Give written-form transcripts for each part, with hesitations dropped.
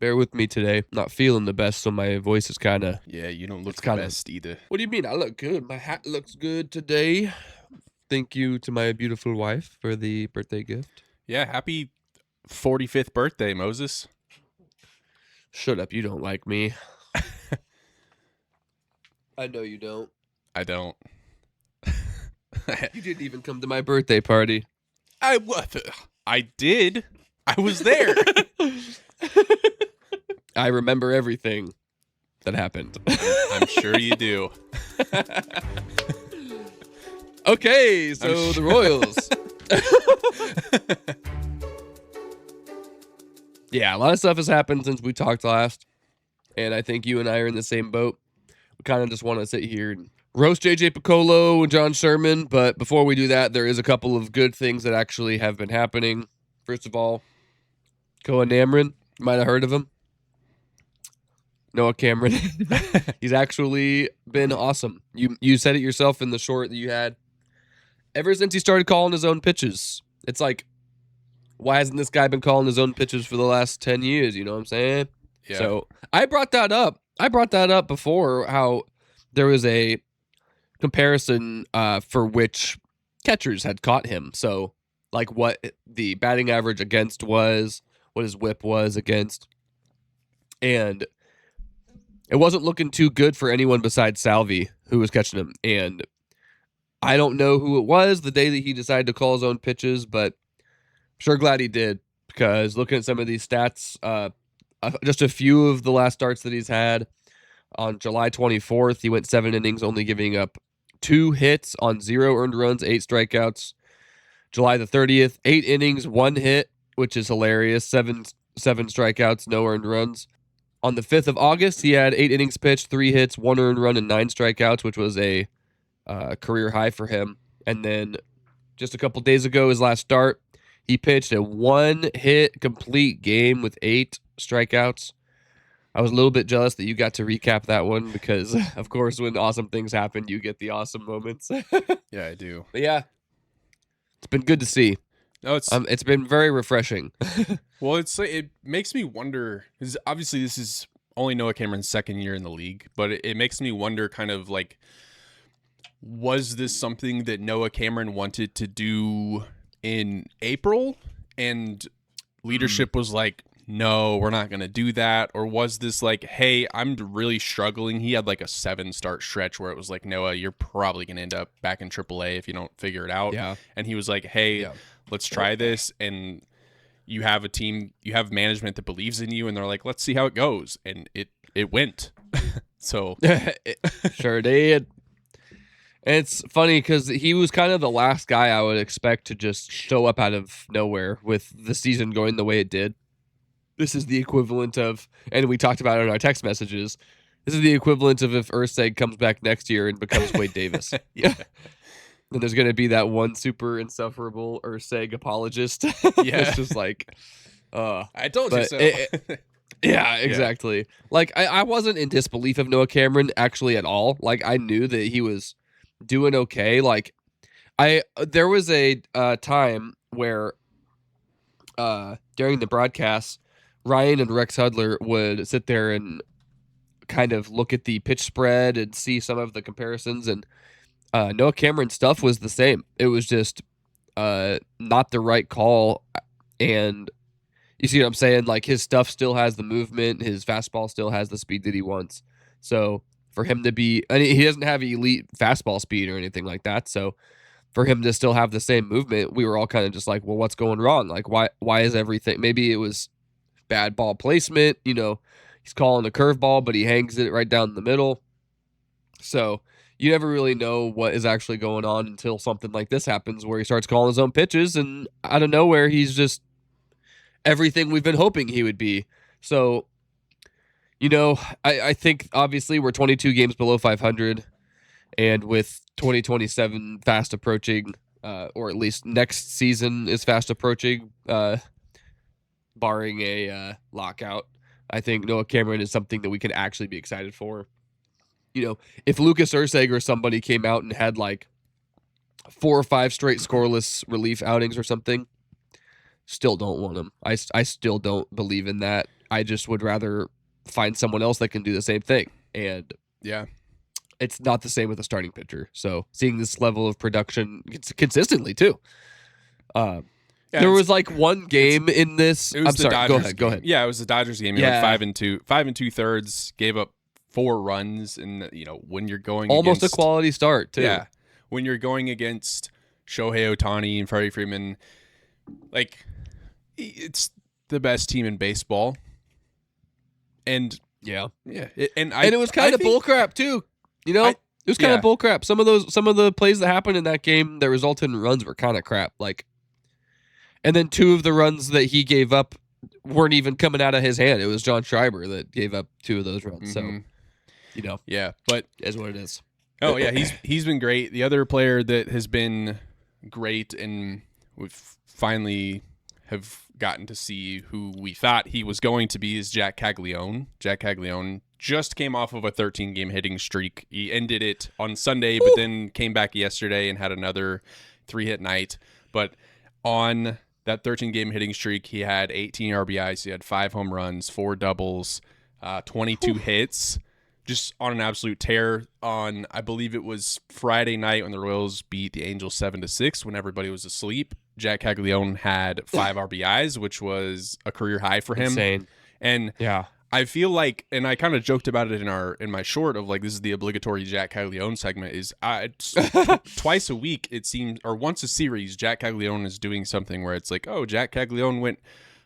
Bear with me today. Not feeling the best, so my voice is kind of... Yeah, you don't look It's the kinda- best either. What do you mean? I look good. My hat looks good today. Thank you to my beautiful wife for the birthday gift. Yeah, happy 45th birthday, Moses. Shut up. You don't like me. I know you don't. I don't. You didn't even come to my birthday party. I did. I was there. I remember everything that happened. I'm sure you do. Okay, so the Royals. Yeah, a lot of stuff has happened since we talked last. And I think you and I are in the same boat. We kind of just want to sit here and roast JJ Picollo and John Sherman. But before we do that, there is a couple of good things that actually have been happening. First of all, Koa Namrin. You might have heard of him. Noah Cameron. He's actually been awesome. You said it yourself in the short that you had. Ever since he started calling his own pitches, it's like, why hasn't this guy been calling his own pitches for the last 10 years? You know what I'm saying? Yeah. So I brought that up. Before, how there was a comparison for which catchers had caught him. So, like, what the batting average against was, what his whip was against. And it wasn't looking too good for anyone besides Salvi, who was catching him. And I don't know who it was the day that he decided to call his own pitches, but I'm sure glad he did, because looking at some of these stats, just a few of the last starts that he's had. On July 24th, he went 7 innings, only giving up 2 hits on 0 earned runs, 8 strikeouts. July the 30th, 8 innings, 1 hit, which is hilarious. 7 strikeouts, no earned runs. On the 5th of August, he had 8 innings pitched, 3 hits, 1 earned run, and 9 strikeouts, which was a career high for him. And then just a couple days ago, his last start, he pitched a 1-hit complete game with 8 strikeouts. I was a little bit jealous that you got to recap that one because, of course, when awesome things happen, you get the awesome moments. Yeah, I do. But yeah, it's been good to see. No, It's been very refreshing. well, it makes me wonder, because obviously this is only Noah Cameron's second year in the league, but it makes me wonder kind of like, was this something that Noah Cameron wanted to do in April and leadership was like, no, we're not going to do that? Or was this like, hey, I'm really struggling? He had like a 7-start stretch where it was like, Noah, you're probably going to end up back in AAA if you don't figure it out. Yeah. And he was like, hey, let's try this. And you have a team, you have management that believes in you. And they're like, let's see how it goes. And it went. So It sure did. And it's funny because he was kind of the last guy I would expect to just show up out of nowhere with the season going the way it did. This is the equivalent of, and we talked about it in our text messages, this is the equivalent of if Urseg comes back next year and becomes Wade Davis. Yeah. Then there's going to be that one super insufferable Urseg apologist. Yeah. It's just like, I told you but so. yeah, exactly. Yeah. Like, I wasn't in disbelief of Noah Cameron actually at all. Like, I knew that he was doing okay. Like, there was a time where during the broadcast, Ryan and Rex Hudler would sit there and kind of look at the pitch spread and see some of the comparisons, and Noah Cameron's stuff was the same. It was just not the right call, and you see what I'm saying? Like, his stuff still has the movement, his fastball still has the speed that he wants. So for him to be, I mean, he doesn't have elite fastball speed or anything like that, so for him to still have the same movement, we were all kind of just like, well, what's going wrong? Like, why is everything, maybe it was bad ball placement, you know, he's calling a curveball, but he hangs it right down the middle. So you never really know what is actually going on until something like this happens where he starts calling his own pitches, and out of nowhere, he's just everything we've been hoping he would be. So, you know, I think obviously we're 22 games below 500, and with 2027 fast approaching, or at least next season is fast approaching, barring a lockout, I think Noah Cameron is something that we can actually be excited for. You know, if Lucas Urseg or somebody came out and had like 4 or 5 straight scoreless relief outings or something, still don't want him. I still don't believe in that. I just would rather find someone else that can do the same thing. And Yeah. it's not the same with a starting pitcher. So seeing this level of production consistently too. Yeah, There was like one game in this. It was I'm the sorry. Dodgers Go ahead. game. Go ahead. Yeah, it was the Dodgers game. Yeah. Like 5 and 2/3, gave up 4 runs, and when you're going Almost against, a quality start too. Yeah, when you're going against Shohei Ohtani and Freddie Freeman, like it's the best team in baseball, and Yeah. and it was kind of bullcrap too. It was kind of bullcrap. Some of the plays that happened in that game that resulted in runs were kind of crap. Like, and then 2 of the runs that he gave up weren't even coming out of his hand. It was John Schreiber that gave up 2 of those runs. Mm-hmm. So, yeah, but is what it is. Oh yeah, he's been great. The other player that has been great, and we've finally have gotten to see who we thought he was going to be, is Jack Caglianone. Jack Caglianone just came off of a 13-game hitting streak. He ended it on Sunday, but then came back yesterday and had another 3-hit night. But on that 13-game hitting streak, he had 18 RBIs. He had 5 home runs, 4 doubles, 22 hits. Just on an absolute tear. On, I believe it was Friday night when the Royals beat the Angels 7-6 when everybody was asleep. Jack Caglianone had 5 RBIs, which was a career high for him. Insane. And yeah, I feel like, and I kind of joked about it in my short of like, this is the obligatory Jack Caglianone segment, is twice a week it seems, or once a series, Jack Caglianone is doing something where it's like, oh, Jack Caglianone went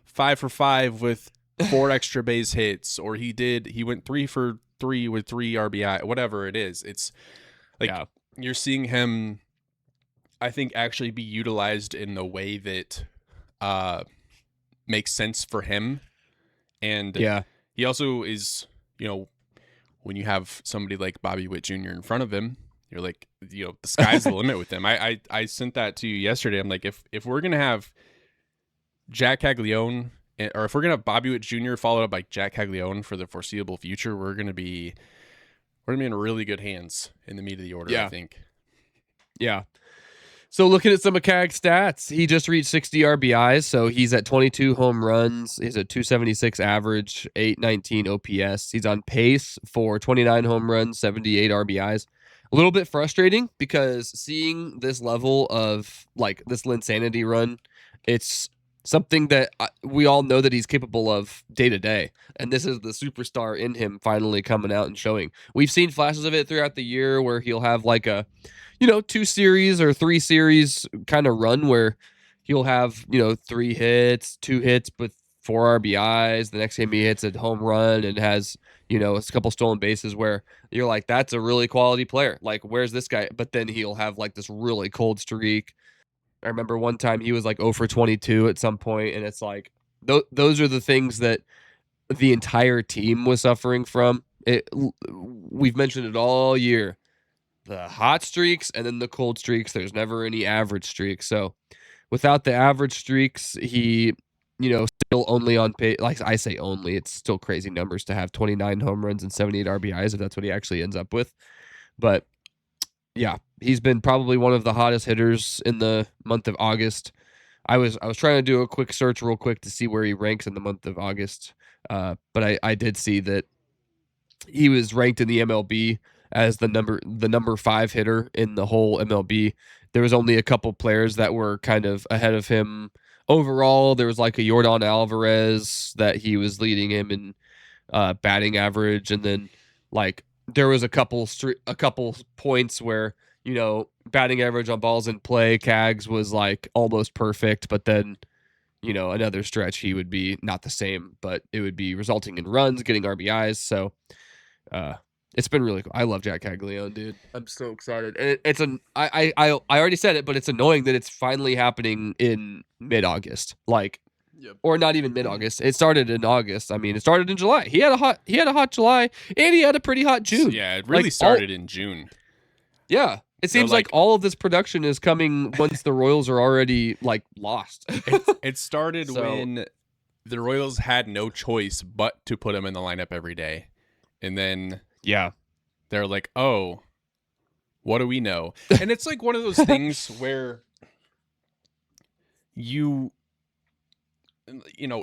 5 for 5 with 4 extra base hits, or he went 3 for 3 with 3 RBI, whatever it is. It's like you're seeing him, I think, actually be utilized in the way that makes sense for him. And he also is, when you have somebody like Bobby Witt Jr. in front of him, you're like, the sky's the limit with him. I sent that to you yesterday. I'm like, if we're going to have Jack Caglianone, or if we're going to have Bobby Witt Jr. followed up by Jack Caglianone for the foreseeable future, we're going to be in really good hands in the meat of the order, I think. Yeah. So looking at some of Cag's stats, he just reached 60 RBIs, so he's at 22 home runs. He's at 276 average, 819 OPS. He's on pace for 29 home runs, 78 RBIs. A little bit frustrating because seeing this level of like this Linsanity run, it's something that we all know that he's capable of day to day. And this is the superstar in him finally coming out and showing. We've seen flashes of it throughout the year where he'll have like a 2 series or 3 series kind of run where he'll have, 3 hits, 2 hits, but 4 RBIs. The next game he hits a home run and has, a couple stolen bases where you're like, that's a really quality player. Like, where's this guy? But then he'll have like this really cold streak. I remember one time he was like 0 for 22 at some point, and it's like, those are the things that the entire team was suffering from. We've mentioned it all year. The hot streaks and then the cold streaks. There's never any average streaks. So without the average streaks, he, still only on pace. Like I say only, it's still crazy numbers to have 29 home runs and 78 RBIs if that's what he actually ends up with. But yeah, he's been probably one of the hottest hitters in the month of August. I was trying to do a quick search real quick to see where he ranks in the month of August. But I did see that he was ranked in the MLB as the number 5 hitter in the whole MLB. There was only a couple players that were kind of ahead of him overall. There was like a Yordan Alvarez that he was leading him in batting average, and then like there was a couple points where batting average on balls in play, Cags was like almost perfect, but then another stretch he would be not the same, but it would be resulting in runs, getting RBIs. So it's been really cool. I love Jack Caglianone, dude. I'm so excited. And I already said it, but it's annoying that it's finally happening in mid-August. Like, or not even mid-August. It started in August. I mean, it started in July. He had a hot July, and he had a pretty hot June. Yeah, it really started in June. Yeah. It seems like all of this production is coming once the Royals are already like lost. It started when the Royals had no choice but to put him in the lineup every day. And then they're like, oh, what do we know? And it's like one of those things where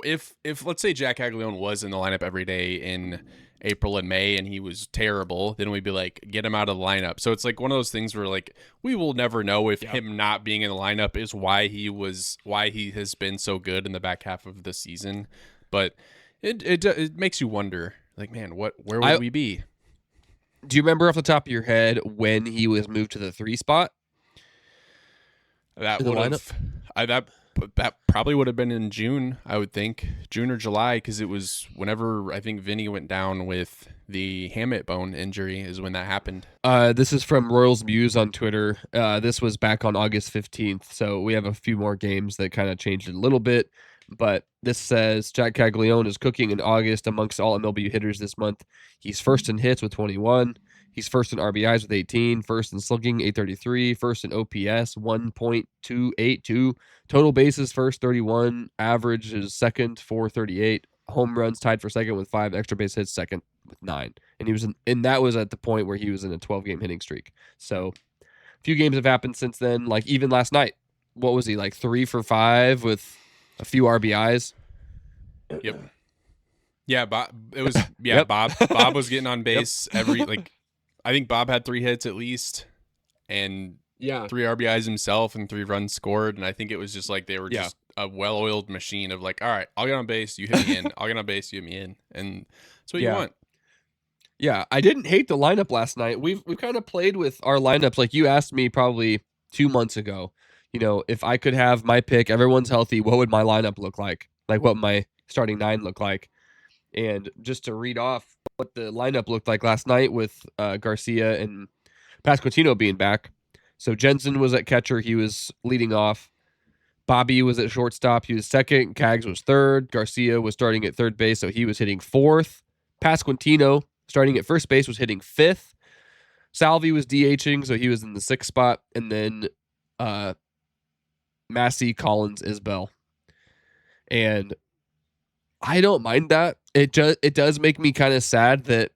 if let's say Jack Caglianone was in the lineup every day in April and May and he was terrible, then we'd be like, get him out of the lineup. So it's like one of those things where like we will never know if him not being in the lineup is why he has been so good in the back half of the season. But it makes you wonder, like, man, where would we be? Do you remember off the top of your head when he was moved to the 3 spot? That would have that probably would have been in June, I would think, June or July, because it was whenever I think Vinny went down with the hamate bone injury is when that happened. This is from Royals Muse on Twitter. This was back on August 15th, so we have a few more games that kind of changed it a little bit. But this says Jack Caglianone is cooking in August amongst all MLB hitters this month. He's first in hits with 21. He's first in RBIs with 18, first in slugging, 833, first in OPS, 1.282, total bases first, 31, average is second, 438, home runs tied for second with 5, extra base hits second with 9. And that was at the point where he was in a 12-game hitting streak. So a few games have happened since then, like even last night. What was he, like 3 for 5 with a few RBIs? Yep. Yeah, Bob, Bob was getting on base every, like, I think Bob had 3 hits at least, and 3 RBIs himself and 3 runs scored. And I think it was just like they were just a well-oiled machine of like, all right, I'll get on base, you hit me in. I'll get on base, you hit me in, and that's what you want. Yeah, I didn't hate the lineup last night. We've kind of played with our lineups. Like you asked me probably 2 months ago, if I could have my pick, everyone's healthy, what would my lineup look like? Like what my starting 9 look like? And just to read off what the lineup looked like last night with Garcia and Pasquantino being back. So Jensen was at catcher. He was leading off. Bobby was at shortstop. He was second. Cags was third. Garcia was starting at third base, so he was hitting 4th. Pasquantino, starting at first base, was hitting 5th. Salvi was DHing, so he was in the 6th spot. And then Massey, Collins, Isbell. And I don't mind that. It does make me kind of sad that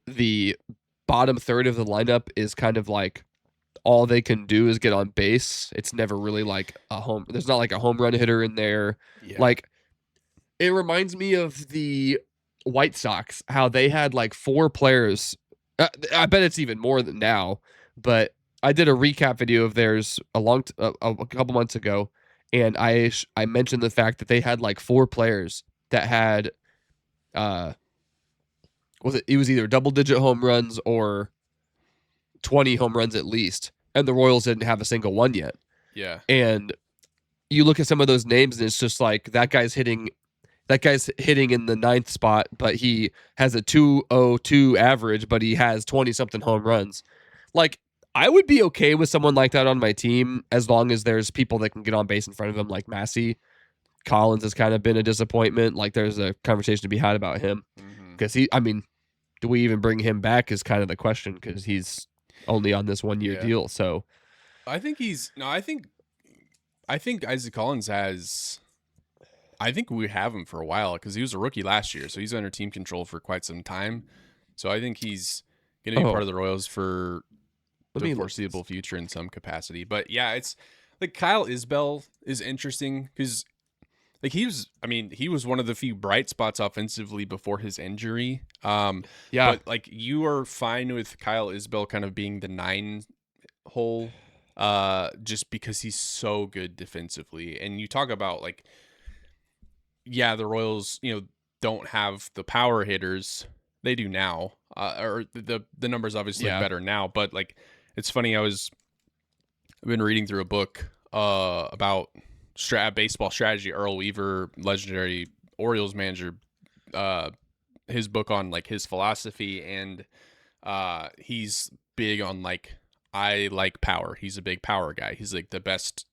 the bottom third of the lineup is kind of like all they can do is get on base. It's never really like there's not like a home run hitter in there. Yeah. Like it reminds me of the White Sox, how they had like 4 players. I bet it's even more than now, but I did a recap video of theirs a couple months ago. And I mentioned the fact that they had like 4 players that had, it was either double-digit home runs or 20 home runs at least, and the Royals didn't have a single one yet. Yeah. And you look at some of those names, and it's just like that guy's hitting in the 9th spot, but he has a 202 average, but he has 20-something home runs. Like, I would be okay with someone like that on my team as long as there's people that can get on base in front of him, like Massey. Collins has kind of been a disappointment. Like there's a conversation to be had about him because do we even bring him back is kind of the question because he's only on this 1-year deal. So I think I think Isaac Collins has. I think we have him for a while because he was a rookie last year, so he's under team control for quite some time. So I think he's going to be part of the Royals for the foreseeable future in some capacity. But yeah, it's like Kyle Isbell is interesting because like he was one of the few bright spots offensively before his injury. But like you are fine with Kyle Isbell kind of being the 9 hole just because he's so good defensively. And you talk about like the Royals, don't have the power hitters. They do now. Or the numbers obviously look better now, but like it's funny. I've been reading through a book about baseball strategy. Earl Weaver, legendary Orioles manager, his book on like his philosophy, and he's big on like I like power. He's a big power guy. He's like the best.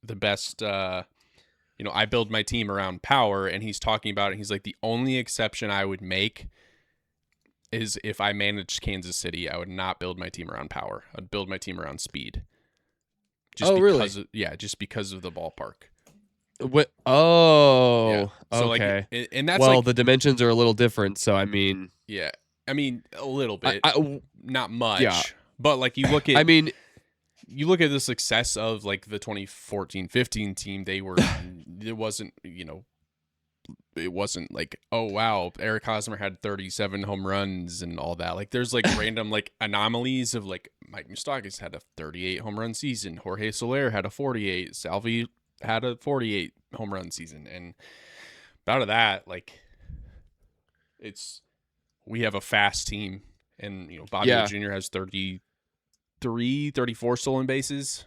I build my team around power, and he's talking about it. He's like the only exception I would make is if I managed Kansas City, I would not build my team around power. I'd build my team around speed. Really? Just because of the ballpark. What? Oh, yeah. So okay. Like, and that's the dimensions are a little different. So I mean, a little bit, not much. Yeah. But like you look at, you look at the success of like the 2014-15 team, it wasn't like, oh wow, Eric Hosmer had 37 home runs and all that. Like there's like random like anomalies of like Mike Moustakas had a 38 home run season, Jorge Soler had a 48, Salvi had a 48 home run season, and out of that, like we have a fast team, and Bobby Witt Jr. has 34 stolen bases.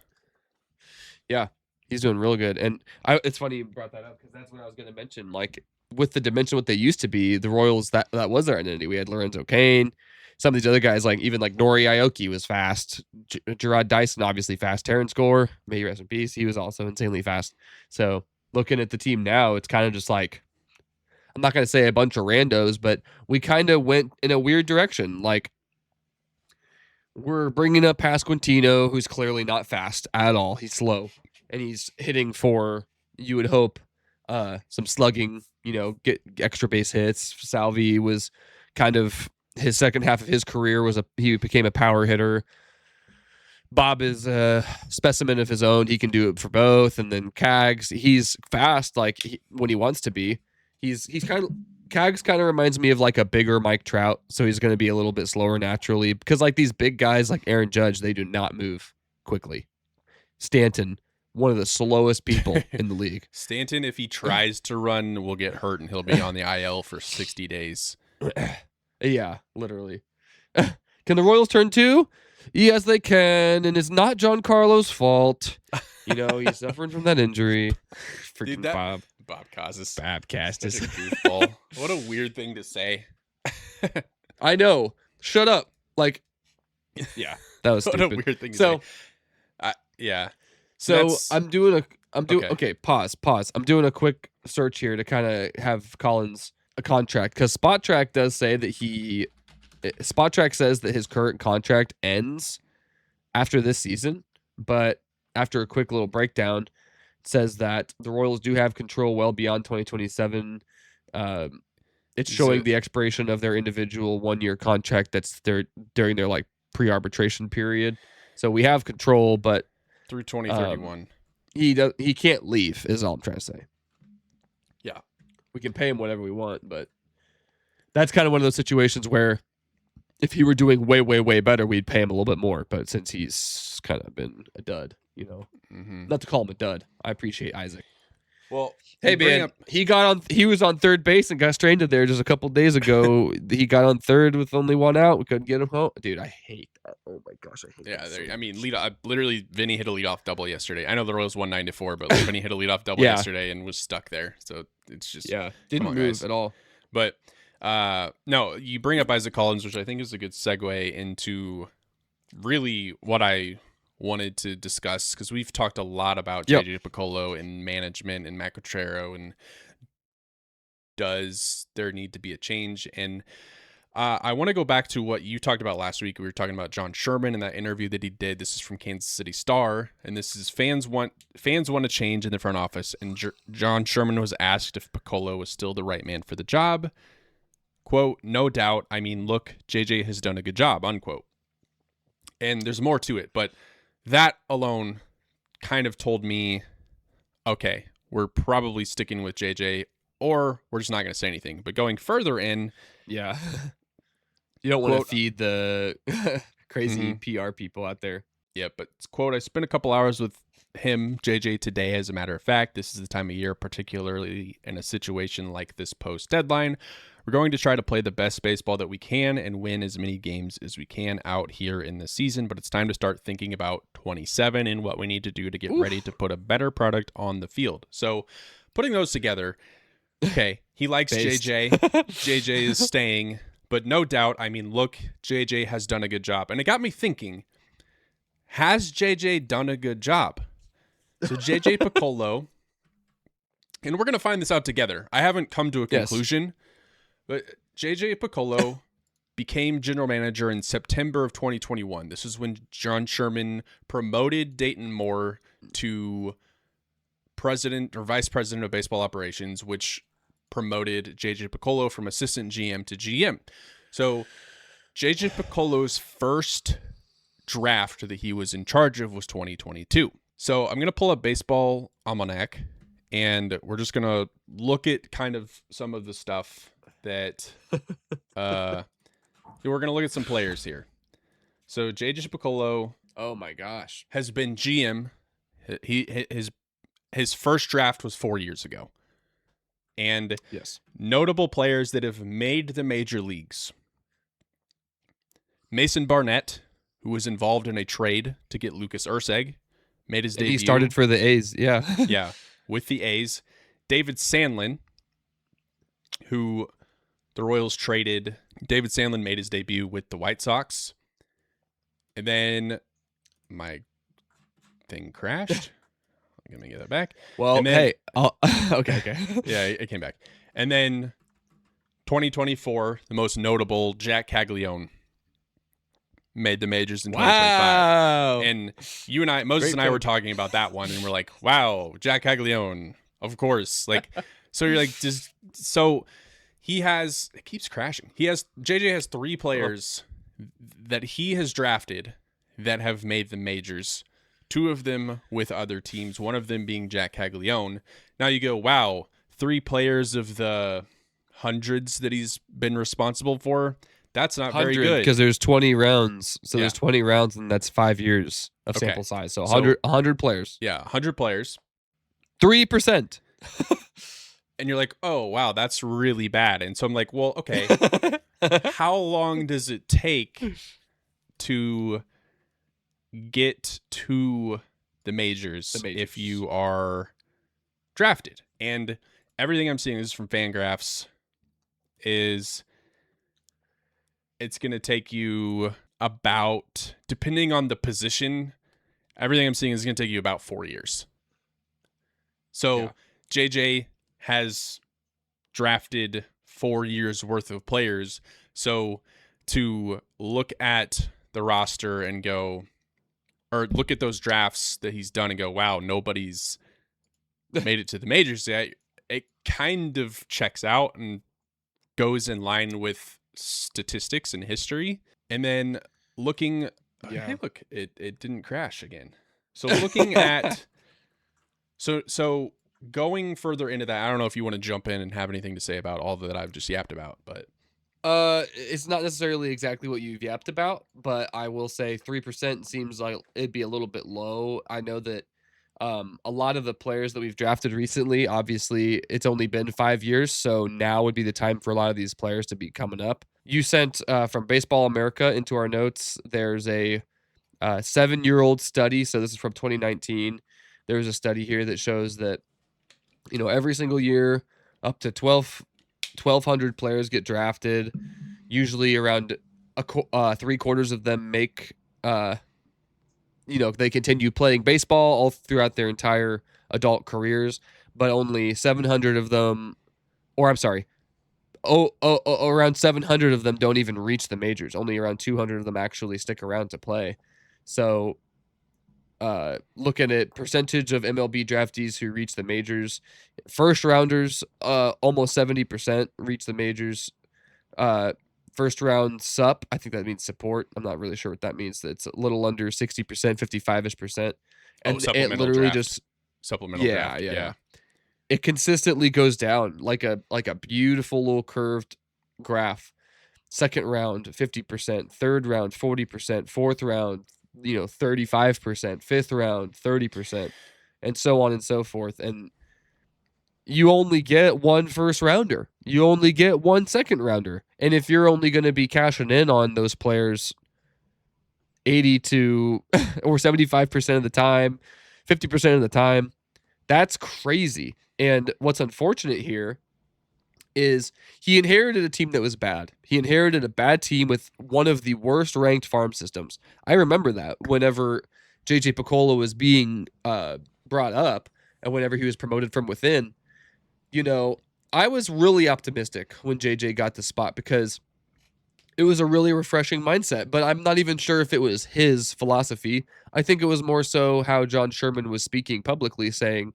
Yeah, he's doing real good. And it's funny you brought that up, because that's what I was going to mention. Like, with the dimension what they used to be, the Royals, that was their identity. We had Lorenzo Cain, some of these other guys, like even like Nori Aoki was fast, Gerard Dyson obviously fast, Terrence Gore, may he rest in peace, he was also insanely fast. So looking at the team now, it's kind of just like, I'm not going to say a bunch of randos, but we kind of went in a weird direction. Like, we're bringing up Pasquantino, who's clearly not fast at all. He's slow, and he's hitting for, you would hope, some slugging, get extra base hits. Salvi was kind of, his second half of his career he became a power hitter. Bob is a specimen of his own. He can do it for both. And then Cags, he's fast, like when he wants to be. Cags kind of reminds me of like a bigger Mike Trout, so he's going to be a little bit slower naturally, because like these big guys like Aaron Judge, they do not move quickly. Stanton, one of the slowest people in the league. Stanton, if he tries to run, will get hurt, and he'll be on the IL for 60 days. Yeah, literally. Can the Royals turn two? Yes, they can, and it's not Giancarlo's fault. He's suffering from that injury. Freaking Bob. Bob Costas. Babcastus. Goofball. What a weird thing to say. I know. Shut up. Like, yeah, that was stupid. What a weird thing to say. Yeah. So okay, pause. I'm doing a quick search here to kind of have Collins a contract, because Spot Track does say that Spot Track says that his current contract ends after this season, but after a quick little breakdown, says that the Royals do have control well beyond 2027. It's showing the expiration of their individual 1-year contract that's during their like pre-arbitration period. So we have control, but through 2031. He can't leave, is all I'm trying to say. Yeah. We can pay him whatever we want, but that's kind of one of those situations where if he were doing way, way, way better, we'd pay him a little bit more. But since he's kind of been a dud, not to call him a dud. I appreciate Isaac. Well, hey man, he was on third base and got stranded there just a couple days ago. He got on third with only one out. We couldn't get him home. Dude, I hate that. Oh my gosh, I hate that. Yeah, I mean, literally, Vinny hit a leadoff double yesterday. I know the Royals won 9-4, but Vinny hit a leadoff double yesterday and was stuck there. So it's just didn't move at all. But no, you bring up Isaac Collins, which I think is a good segue into really what I wanted to discuss, because we've talked a lot about JJ Picollo and management and Matt Quatraro, and does there need to be a change? And I want to go back to what you talked about last week. We were talking about John Sherman and that interview that he did. This is from Kansas City Star, and this is fans want a change in the front office. And John Sherman was asked if Picollo was still the right man for the job. Quote, "No doubt. I mean, look, JJ has done a good job," unquote. And there's more to it, but that alone kind of told me, okay, we're probably sticking with JJ, or we're just not going to say anything. But going further in, you don't want to feed the crazy PR people out there. Yeah, but quote, "I spent a couple hours with him, JJ, today. As a matter of fact, this is the time of year, particularly in a situation like this post-deadline. We're going to try to play the best baseball that we can and win as many games as we can out here in the season, but it's time to start thinking about 27 and what we need to do to get ready to put a better product on the field." So putting those together, okay, he likes JJ. JJ is staying, but no doubt, I mean, look, JJ has done a good job. And it got me thinking, has JJ done a good job? So JJ Picollo, and we're going to find this out together. I haven't come to a conclusion. But JJ Picollo became general manager in September of 2021. This is when John Sherman promoted Dayton Moore to president or vice president of baseball operations, which promoted JJ Picollo from assistant GM to GM. So JJ Picollo's first draft that he was in charge of was 2022. So I'm going to pull up Baseball Almanac, and we're just going to look at kind of some of the stuff that we're going to look at some players here. So JJ Picollo, oh my gosh, has been GM. His first draft was 4 years ago. And yes, notable players that have made the major leagues. Mason Barnett, who was involved in a trade to get Lucas Erceg, made his debut. He started for the A's, yeah. Yeah, with the A's. David Sandlin, who the Royals traded. David Sandlin made his debut with the White Sox. And then my thing crashed. Let me get that back. Well, and then, hey, okay. Yeah, it came back. And then 2024, the most notable, Jack Caglianone, made the majors in 2025. Wow. And you and I, Moses and I were talking about that one, and we're like, wow, Jack Caglianone, of course. Like, so you're like, just so he has, it keeps crashing. JJ has 3 players that he has drafted that have made the majors. 2 of them with other teams, one of them being Jack Caglianone. Now you go, wow, 3 players of the hundreds that he's been responsible for. That's not very good. Because there's 20 rounds. So there's 20 rounds, and that's 5 years of sample size. So 100 players. Yeah, 100 players. 3%. And you're like, oh, wow, that's really bad. And so I'm like, well, okay, how long does it take to get to the majors if you are drafted? And everything I'm seeing is from Fangraphs is it's going to take you about, depending on the position, everything I'm seeing is going to take you about 4 years. So JJ has drafted 4 years worth of players. So to look at the roster and go, or look at those drafts that he's done and go, wow, nobody's made it to the majors yet, it kind of checks out and goes in line with statistics and history. And then looking, hey, look, it didn't crash again. So looking at, so going further into that, I don't know if you want to jump in and have anything to say about all that I've just yapped about, but it's not necessarily exactly what you've yapped about, but I will say 3% seems like it'd be a little bit low. I know that a lot of the players that we've drafted recently, obviously it's only been 5 years, so now would be the time for a lot of these players to be coming up. You sent from Baseball America into our notes, there's a 7-year-old study, so this is from 2019. There's a study here that shows that, every single year up to 1,200 players get drafted. Usually around 3/4 of them make, they continue playing baseball all throughout their entire adult careers, but only 700 of them, or I'm sorry, around 700 of them don't even reach the majors. Only around 200 of them actually stick around to play. So looking at percentage of MLB draftees who reach the majors, first rounders, almost 70% reach the majors. First round sup, I think that means support. I'm not really sure what that means. It's a little under 60%, 55-ish%. And it literally just supplemental draft. Yeah. It consistently goes down like a beautiful little curved graph. Second round, 50%, third round, 40%, fourth round, 35%, fifth round, 30%, and so on and so forth. And you only get 1 first rounder. You only get 1 second rounder. And if you're only going to be cashing in on those players 80 to or 75% of the time, 50% of the time, that's crazy. And what's unfortunate here is he inherited a team that was bad. He inherited a bad team with one of the worst ranked farm systems. I remember that whenever JJ Picollo was being brought up and whenever he was promoted from within, I was really optimistic when JJ got the spot because it was a really refreshing mindset, but I'm not even sure if it was his philosophy. I think it was more so how John Sherman was speaking publicly saying,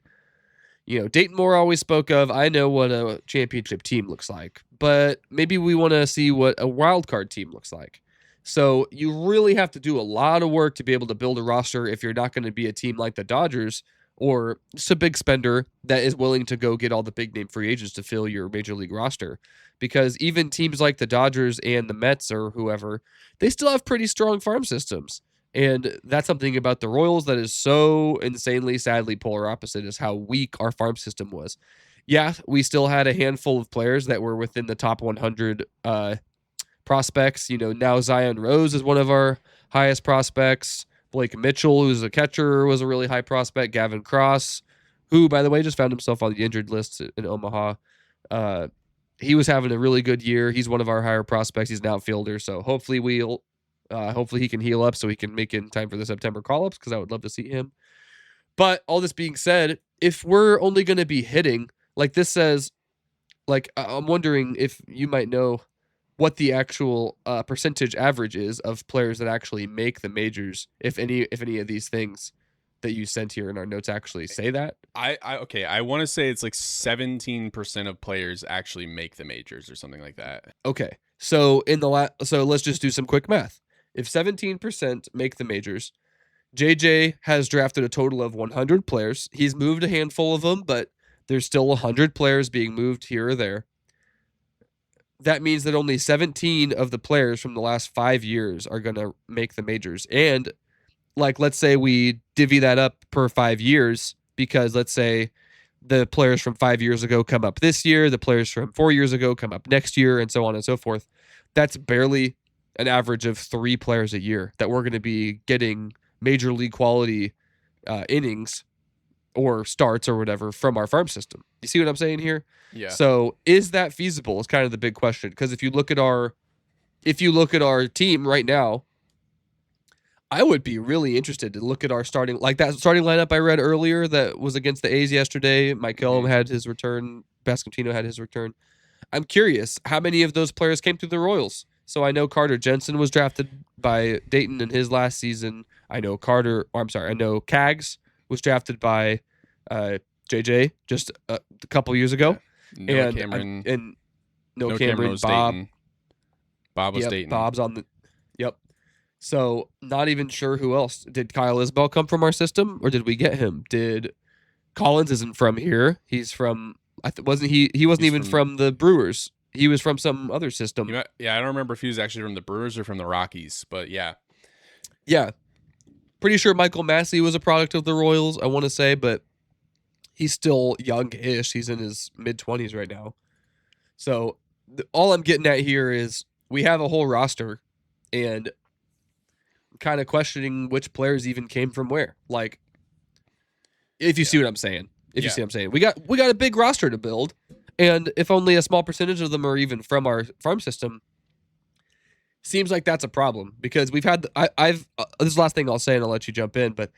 Dayton Moore always spoke of, I know what a championship team looks like, but maybe we want to see what a wild card team looks like. So you really have to do a lot of work to be able to build a roster if you're not going to be a team like the Dodgers or just a big spender that is willing to go get all the big name free agents to fill your major league roster. Because even teams like the Dodgers and the Mets or whoever, they still have pretty strong farm systems. And that's something about the Royals that is so insanely, sadly polar opposite is how weak our farm system was. Yeah, we still had a handful of players that were within the top 100 prospects. Now Zion Rose is one of our highest prospects. Blake Mitchell, who's a catcher, was a really high prospect. Gavin Cross, who, by the way, just found himself on the injured list in Omaha. He was having a really good year. He's one of our higher prospects. He's an outfielder, so hopefully hopefully he can heal up so he can make it in time for the September call-ups, because I would love to see him. But all this being said, if we're only going to be hitting, like this says, like I'm wondering if you might know what the actual percentage average is of players that actually make the majors, if any of these things that you sent here in our notes actually say that. I want to say it's like 17% of players actually make the majors or something like that. Okay. So so let's just do some quick math. If 17% make the majors, JJ has drafted a total of 100 players. He's moved a handful of them, but there's still 100 players being moved here or there. That means that only 17 of the players from the last 5 years are going to make the majors. And like, let's say we divvy that up per 5 years, because let's say the players from 5 years ago come up this year, the players from 4 years ago come up next year, and so on and so forth. That's barely an average of 3 players a year that we're going to be getting major league quality innings or starts or whatever from our farm system. You see what I'm saying here? Yeah. So is that feasible is kind of the big question. Because if you look at our team right now, I would be really interested to look at our starting lineup I read earlier that was against the A's yesterday. Mike Kellum had his return. Bascantino had his return. I'm curious how many of those players came through the Royals. So I know Carter Jensen was drafted by Dayton in his last season. I know Cags was drafted by JJ just a couple years ago. Yeah. Cameron, Bob. Bob was Dayton. Bob's on the. Yep. So not even sure who else. Did Kyle Isbell come from our system, or did we get him? Did Collins isn't from here? He's from. Wasn't he? He wasn't even from the Brewers. He was from some other system. I don't remember if he was actually from the Brewers or from the Rockies, but yeah. Yeah. Pretty sure Michael Massey was a product of the Royals, I want to say, but he's still young-ish. He's in his mid-20s right now. So all I'm getting at here is we have a whole roster, and I'm kind of questioning which players even came from where. Like, if you see what I'm saying. You see what I'm saying. We got a big roster to build, and if only a small percentage of them are even from our farm system, seems like that's a problem, because we've had I've this is the last thing I'll say and I'll let you jump in, but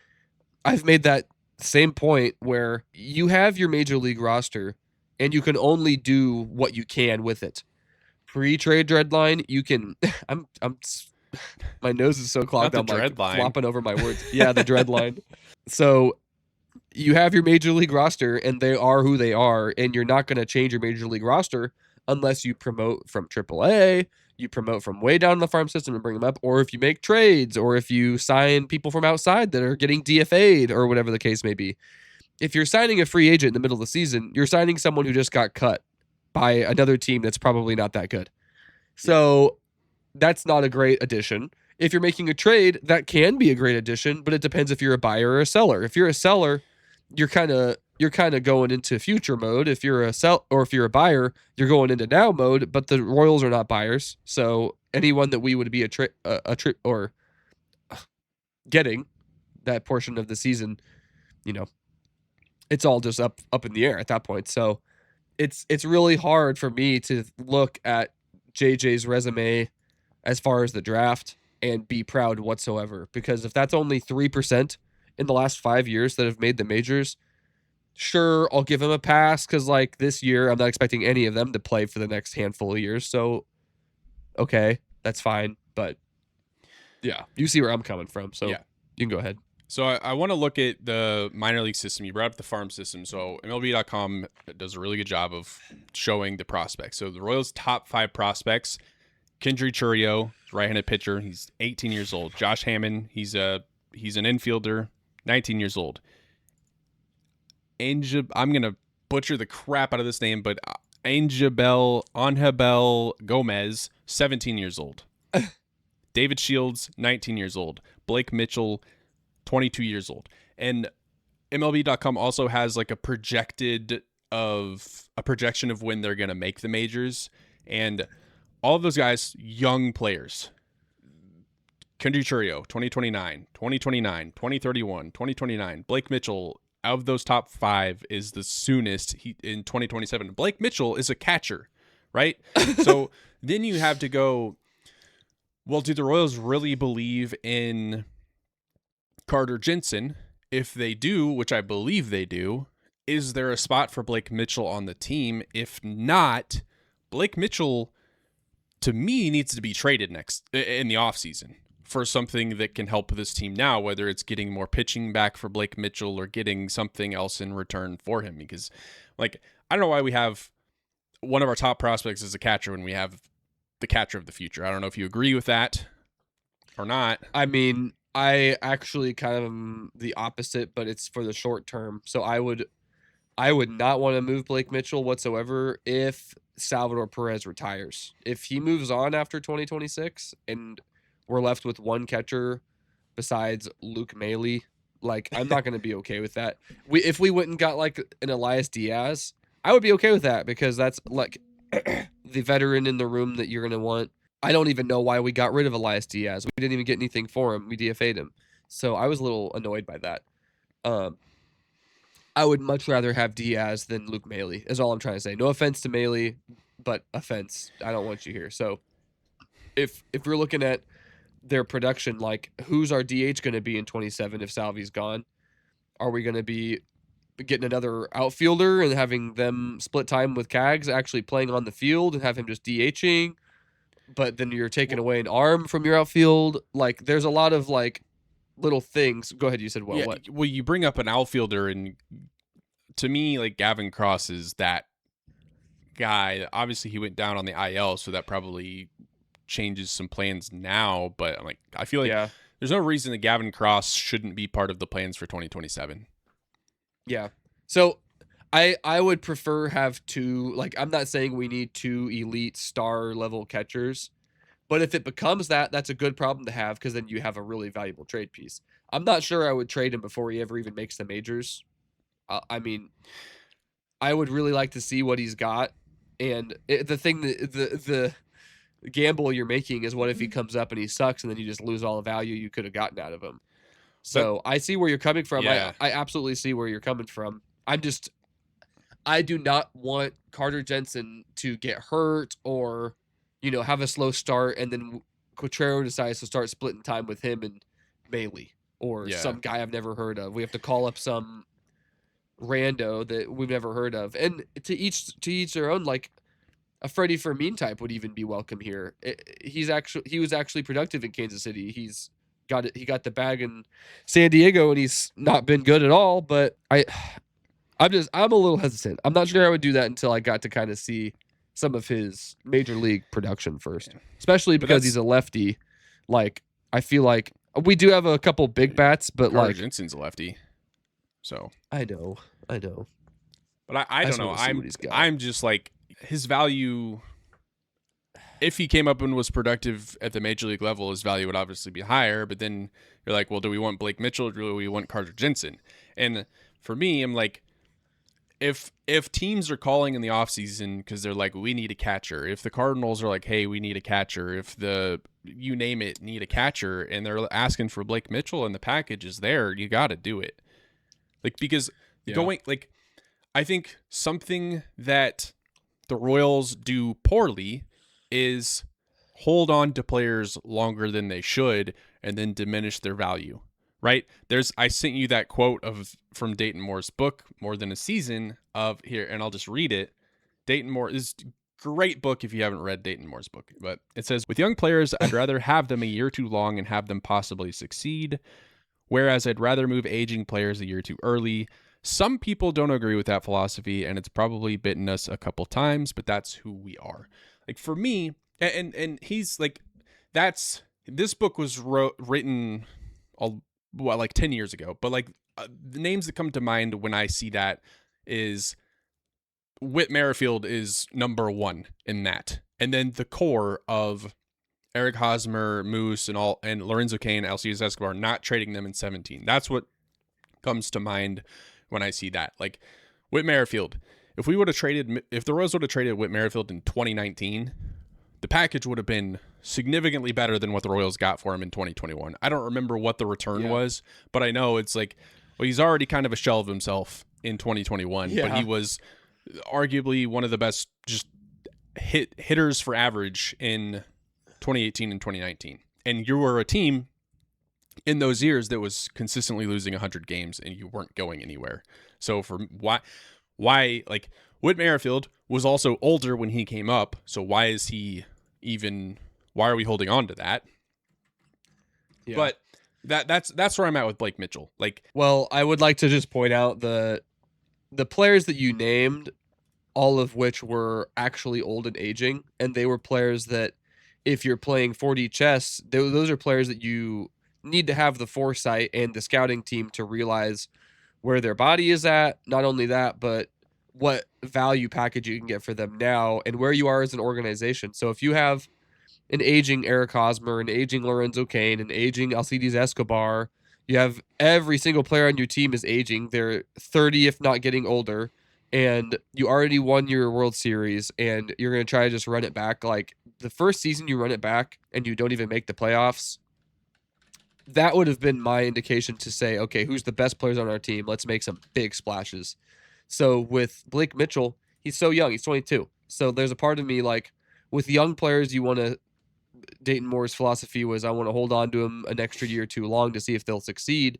I've made that same point where you have your major league roster and you can only do what you can with it. Pre-trade deadline, you can I'm my nose is so clogged up, like flopping over my words. Yeah, the dread line. So you have your major league roster and they are who they are, and you're not going to change your major league roster unless you promote from AAA, you promote from way down in the farm system and bring them up, or if you make trades, or if you sign people from outside that are getting DFA'd, or whatever the case may be. If you're signing a free agent in the middle of the season, you're signing someone who just got cut by another team that's probably not that good. So that's not a great addition. If you're making a trade, that can be a great addition, but it depends if you're a buyer or a seller. If you're a seller, you're kind of going into future mode. If you're if you're a buyer, you're going into now mode. But the Royals are not buyers, so anyone that we would be or getting that portion of the season, it's all just up in the air at that point. So it's really hard for me to look at JJ's resume as far as the draft and be proud whatsoever, because if that's only 3% in the last 5 years that have made the majors, sure, I'll give him a pass, because like this year I'm not expecting any of them to play for the next handful of years. So okay, that's fine. But yeah, you see where I'm coming from. So yeah, you can go ahead. So I want to look at the minor league system. You brought up the farm system. So MLB.com does a really good job of showing the prospects. So the Royals' top 5 prospects Kendry Churio, right-handed pitcher. He's 18 years old. Josh Hammond, he's an infielder, 19 years old. I'm gonna butcher the crap out of this name, but Angebel Gomez, 17 years old. David Shields, 19 years old. Blake Mitchell, 22 years old. And MLB.com also has like a projection of when they're gonna make the majors, and all of those guys, young players. Kendry Churio, 2029, 2031, 2029. Blake Mitchell, out of those top 5, is the soonest in 2027. Blake Mitchell is a catcher, right? So then you have to go, well, do the Royals really believe in Carter Jensen? If they do, which I believe they do, is there a spot for Blake Mitchell on the team? If not, Blake Mitchell, to me, needs to be traded next in the offseason for something that can help this team now, whether it's getting more pitching back for Blake Mitchell or getting something else in return for him. Because, like, I don't know why we have one of our top prospects as a catcher when we have the catcher of the future. I don't know if you agree with that or not. I mean, I actually kind of am the opposite, but it's for the short term. So I would not want to move Blake Mitchell whatsoever if Salvador Perez retires. If he moves on after 2026 and we're left with one catcher besides Luke Maile, like, I'm not going to be okay with that. If we went and got like an Elias Diaz, I would be okay with that, because that's like the veteran in the room that you're going to want. I don't even know why we got rid of Elias Diaz. We didn't even get anything for him. We DFA'd him. So I was a little annoyed by that. I would much rather have Diaz than Luke Maile, is all I'm trying to say. No offense to Maile, but offense. I don't want you here. So if we're looking at their production, like, who's our DH going to be in 27 if Salvi's gone? Are we going to be getting another outfielder and having them split time with Cags actually playing on the field and have him just DHing? But then you're taking away an arm from your outfield. Like, there's a lot of like little things. Go ahead. You said, well, what? Well, you bring up an outfielder, and to me, like, Gavin Cross is that guy. Obviously, he went down on the IL, so that probably changes some plans now. But I'm like, I feel like there's no reason that Gavin Cross shouldn't be part of the plans for 2027. Yeah. So I would prefer have two. Like, I'm not saying we need 2 elite star level catchers, but if it becomes that, that's a good problem to have, because then you have a really valuable trade piece. I'm not sure I would trade him before he ever even makes the majors. I mean, I would really like to see what he's got. And the gamble you're making is, what if he comes up and he sucks, and then you just lose all the value you could have gotten out of him. So I see where you're coming from. Yeah. I absolutely see where you're coming from. I do not want Carter Jensen to get hurt or, have a slow start, and then Cotrero decides to start splitting time with him and Maile or some guy I've never heard of. We have to call up some rando that we've never heard of. And to each their own. Like, a Freddie Fermin type would even be welcome here. He was actually productive in Kansas City. He got the bag in San Diego, and he's not been good at all. But I'm a little hesitant. I'm not sure I would do that until I got to kind of see some of his major league production first, especially because he's a lefty. Like, I feel like we do have a couple big bats, but Carter like, Jensen's a lefty, so I know. But I don't know. I'm just like, his value, if he came up and was productive at the major league level, his value would obviously be higher. But then you're like, well, do we want Blake Mitchell or do we want Carter Jensen? And for me, I'm like, if teams are calling in the offseason because they're like, we need a catcher, if the Cardinals are like, hey, we need a catcher, if you name it, need a catcher, and they're asking for Blake Mitchell and the package is there, you got to do it. Like, because I think something that the Royals do poorly is hold on to players longer than they should and then diminish their value, right? I sent you that quote from Dayton Moore's book, More Than a Season, of here, and I'll just read it. Dayton Moore is a great book if you haven't read Dayton Moore's book, but it says, with young players, I'd rather have them a year too long and have them possibly succeed, whereas I'd rather move aging players a year too early. Some people don't agree with that philosophy, and it's probably bitten us a couple times, but that's who we are. Like, for me, And he's like, this book was written like 10 years ago, but like the names that come to mind when I see that is Whit Merrifield is number one in that, and then the core of Eric Hosmer, Moose, and Lorenzo Cain, Alcides Escobar, not trading them in 17. That's what comes to mind when I see that. Like Whit Merrifield, if the Royals would have traded Whit Merrifield in 2019, the package would have been significantly better than what the Royals got for him in 2021. I don't remember what the return was, but I know it's like, well, he's already kind of a shell of himself in 2021, but he was arguably one of the best just hitters for average in 2018 and 2019. And you were a team in those years that was consistently losing 100 games and you weren't going anywhere. So for why like Whit Merrifield was also older when he came up. So why are we holding on to that? Yeah. But that's where I'm at with Blake Mitchell. Like, well, I would like to just point out the players that you named, all of which were actually old and aging, and they were players that if you're playing 4D chess, those are players that you need to have the foresight and the scouting team to realize where their body is at. Not only that, but what value package you can get for them now and where you are as an organization. So if you have an aging Eric Hosmer, an aging Lorenzo Cain, an aging Alcides Escobar, you have every single player on your team is aging. They're 30, if not getting older, and you already won your World Series, and you're going to try to just run it back. Like, the first season you run it back and you don't even make the playoffs, that would have been my indication to say, okay, who's the best players on our team? Let's make some big splashes. So with Blake Mitchell, he's so young. He's 22. So there's a part of me, like, with young players, Dayton Moore's philosophy was, I want to hold on to them an extra year too long to see if they'll succeed.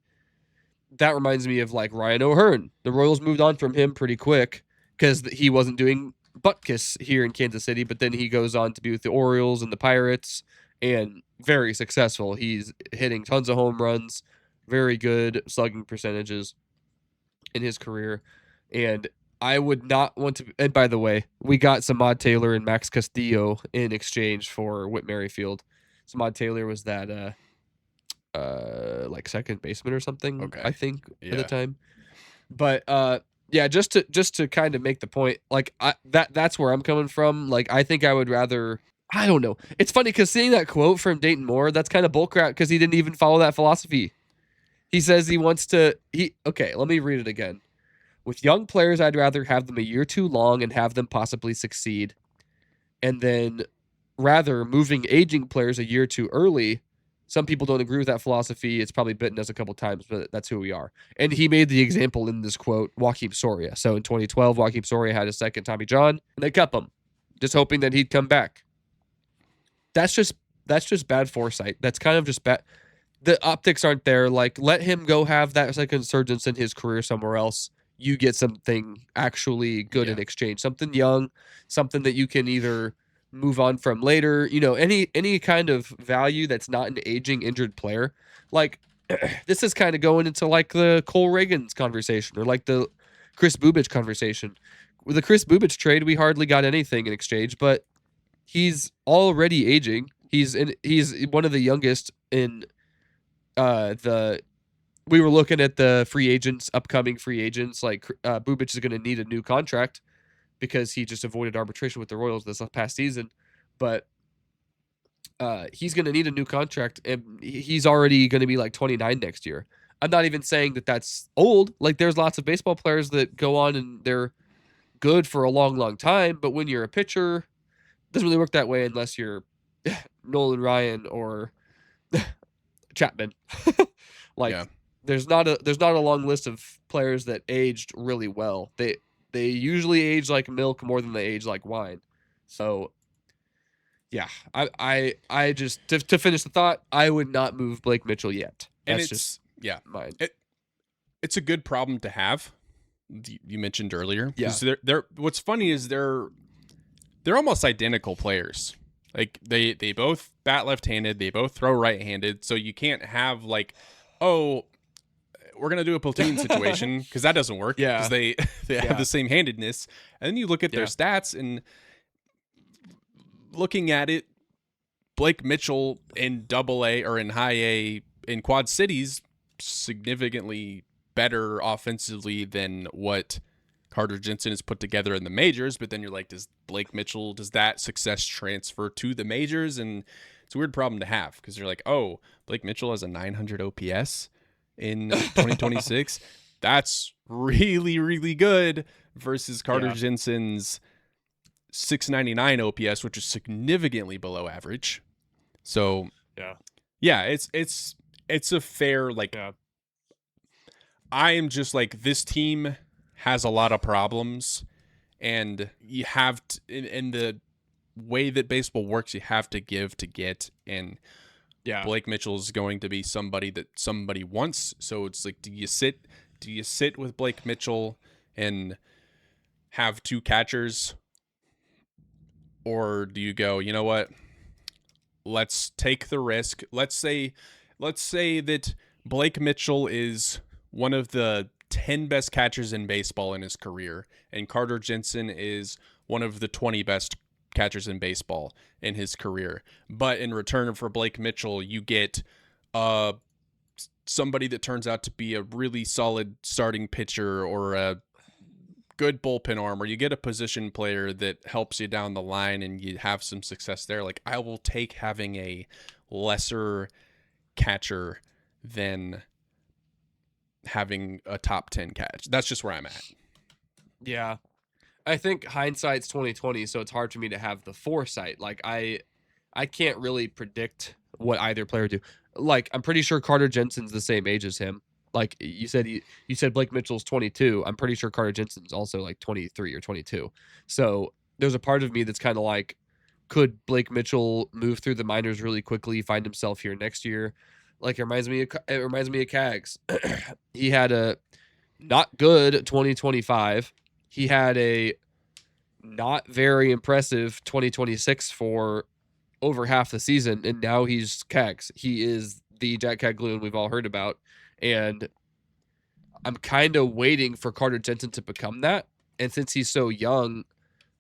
That reminds me of like Ryan O'Hearn. The Royals moved on from him pretty quick because he wasn't doing butt-kiss here in Kansas City, but then he goes on to be with the Orioles and the Pirates, and very successful. He's hitting tons of home runs, very good slugging percentages in his career, and I would not want to. And by the way, we got Samad Taylor and Max Castillo in exchange for Whit Merrifield. Samad Taylor was that like second baseman or something, okay, I think, at the time. But yeah, just to kind of make the point, like that's where I'm coming from. Like, I think I would rather. I don't know. It's funny because seeing that quote from Dayton Moore, that's kind of bullcrap because he didn't even follow that philosophy. He says he wants to. Okay, let me read it again. With young players, I'd rather have them a year too long and have them possibly succeed. And then rather moving aging players a year too early. Some people don't agree with that philosophy. It's probably bitten us a couple times, but that's who we are. And he made the example in this quote, Joakim Soria. So in 2012, Joakim Soria had his second Tommy John, and they kept him, just hoping that he'd come back. That's just bad foresight. That's kind of just bad. The optics aren't there. Like, let him go have that second resurgence in his career somewhere else. You get something actually good in exchange. Something young, something that you can either move on from later. You know, any kind of value that's not an aging, injured player. Like, this is kind of going into like the Cole Reagans conversation or like the Chris Bubich conversation. With the Chris Bubich trade, we hardly got anything in exchange, but he's already aging. He's one of the youngest in we were looking at the upcoming free agents. Like, Bubich is going to need a new contract because he just avoided arbitration with the Royals this past season. But he's going to need a new contract, and he's already going to be like 29 next year. I'm not even saying that that's old. Like, there's lots of baseball players that go on and they're good for a long, long time. But when you're a pitcher, it doesn't really work that way unless you're Nolan Ryan or Chapman. There's not a long list of players that aged really well. They usually age like milk more than they age like wine. So yeah, I just to finish the thought, I would not move Blake Mitchell yet. That's just mine. It's a good problem to have. You mentioned earlier. Yeah. They're what's funny is they're almost identical players. Like they both bat left-handed, they both throw right-handed, so you can't have like, oh, we're going to do a platoon situation because that doesn't work because they have the same handedness. And then you look at their stats, and looking at it, Blake Mitchell in Double A or in High A in Quad Cities significantly better offensively than what Carter Jensen has put together in the majors. But then you're like, does that success transfer to the majors? And it's a weird problem to have because you're like, oh, Blake Mitchell has a 900 OPS in 2026. That's really, really good versus Carter Jensen's 699 OPS, which is significantly below average. So yeah, it's a fair, like, I am just like, this team has a lot of problems, and you have to, in the way that baseball works, you have to give to get, and Blake Mitchell is going to be somebody that somebody wants. So it's like, do you sit with Blake Mitchell and have two catchers, or do you go, you know what? Let's take the risk. Let's say that Blake Mitchell is one of the 10 best catchers in baseball in his career, and Carter Jensen is one of the 20 best catchers in baseball in his career. But in return for Blake Mitchell, you get somebody that turns out to be a really solid starting pitcher or a good bullpen arm, or you get a position player that helps you down the line and you have some success there. Like, I will take having a lesser catcher than having a top 10 catch. That's just where I'm at. Yeah. I think hindsight's 2020, so it's hard for me to have the foresight. Like, I can't really predict what either player do. Like, I'm pretty sure Carter Jensen's the same age as him. Like you said Blake Mitchell's 22. I'm pretty sure Carter Jensen's also like 23 or 22. So there's a part of me that's kind of like, could Blake Mitchell move through the minors really quickly, find himself here next year? Like, it reminds me of Cags. He had a not good 2025. He had a not very impressive 2026 for over half the season, and now he's Cags. He is the Jack Caglianone we've all heard about. And I'm kind of waiting for Carter Jensen to become that. And since he's so young,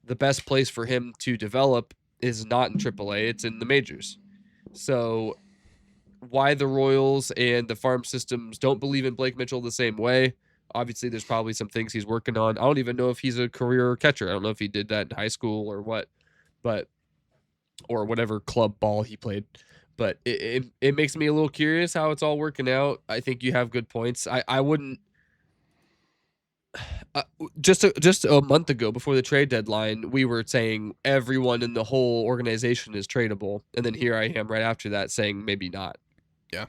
the best place for him to develop is not in AAA, it's in the majors. So why the Royals and the farm systems don't believe in Blake Mitchell the same way, obviously there's probably some things he's working on. I don't even know if he's a career catcher. I don't know if he did that in high school or what, or whatever club ball he played. But it makes me a little curious how it's all working out. I think you have good points. I wouldn't just a month ago before the trade deadline, we were saying everyone in the whole organization is tradable, and then here I am right after that saying maybe not. Yeah.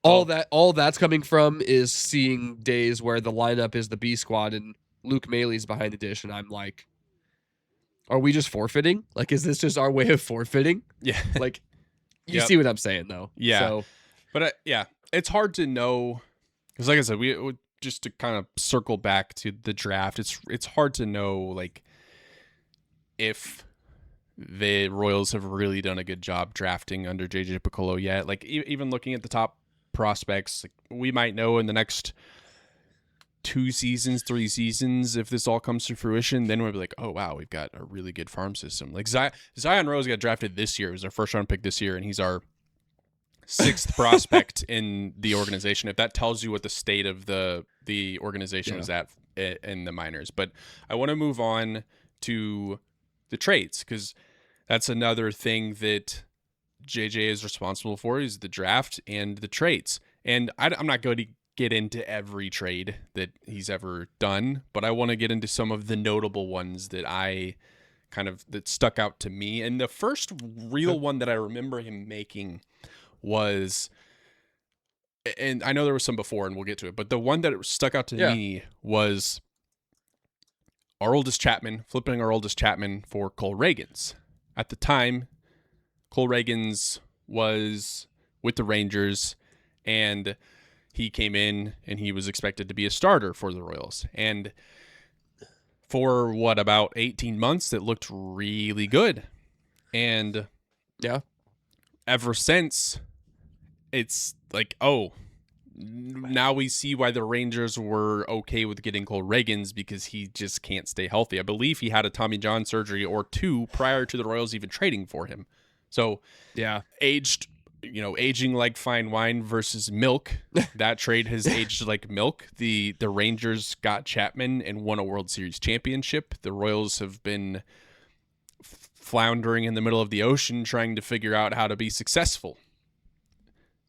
All that's coming from is seeing days where the lineup is the B squad and Luke Maley's behind the dish, and I'm like, are we just forfeiting? Like, is this just our way of forfeiting? Yeah. Like, you see what I'm saying, though. Yeah. So, but it's hard to know, because like I said, we just to kind of circle back to the draft. It's hard to know, like, if the Royals have really done a good job drafting under JJ Picollo yet. Like, even looking at the top prospects, like, we might know in the next 2 seasons, 3 seasons, if this all comes to fruition, then we'll be like, oh wow, we've got a really good farm system. Like, Zion Rose got drafted this year. He was our first round pick this year, and he's our 6th prospect in the organization. If that tells you what the state of the organization was at in the minors. But I want to move on to the trades, because that's another thing that JJ is responsible for, is the draft and the trades. And I'm not going to get into every trade that he's ever done, but I want to get into some of the notable ones that that stuck out to me. And the first real one that I remember him making was, and I know there was some before and we'll get to it, but the one that stuck out to me was flipping our oldest Chapman for Cole Reagans. At the time, Cole Reagans was with the Rangers, and he came in and he was expected to be a starter for the Royals. And for about 18 months, it looked really good. And ever since, it's like, oh, now we see why the Rangers were okay with getting Cole Reagans, because he just can't stay healthy. I believe he had a Tommy John surgery or two prior to the Royals even trading for him. So Yeah. aging like fine wine versus milk. That trade has aged like milk. The Rangers got Chapman and won a World Series championship. The Royals have been floundering in the middle of the ocean trying to figure out how to be successful.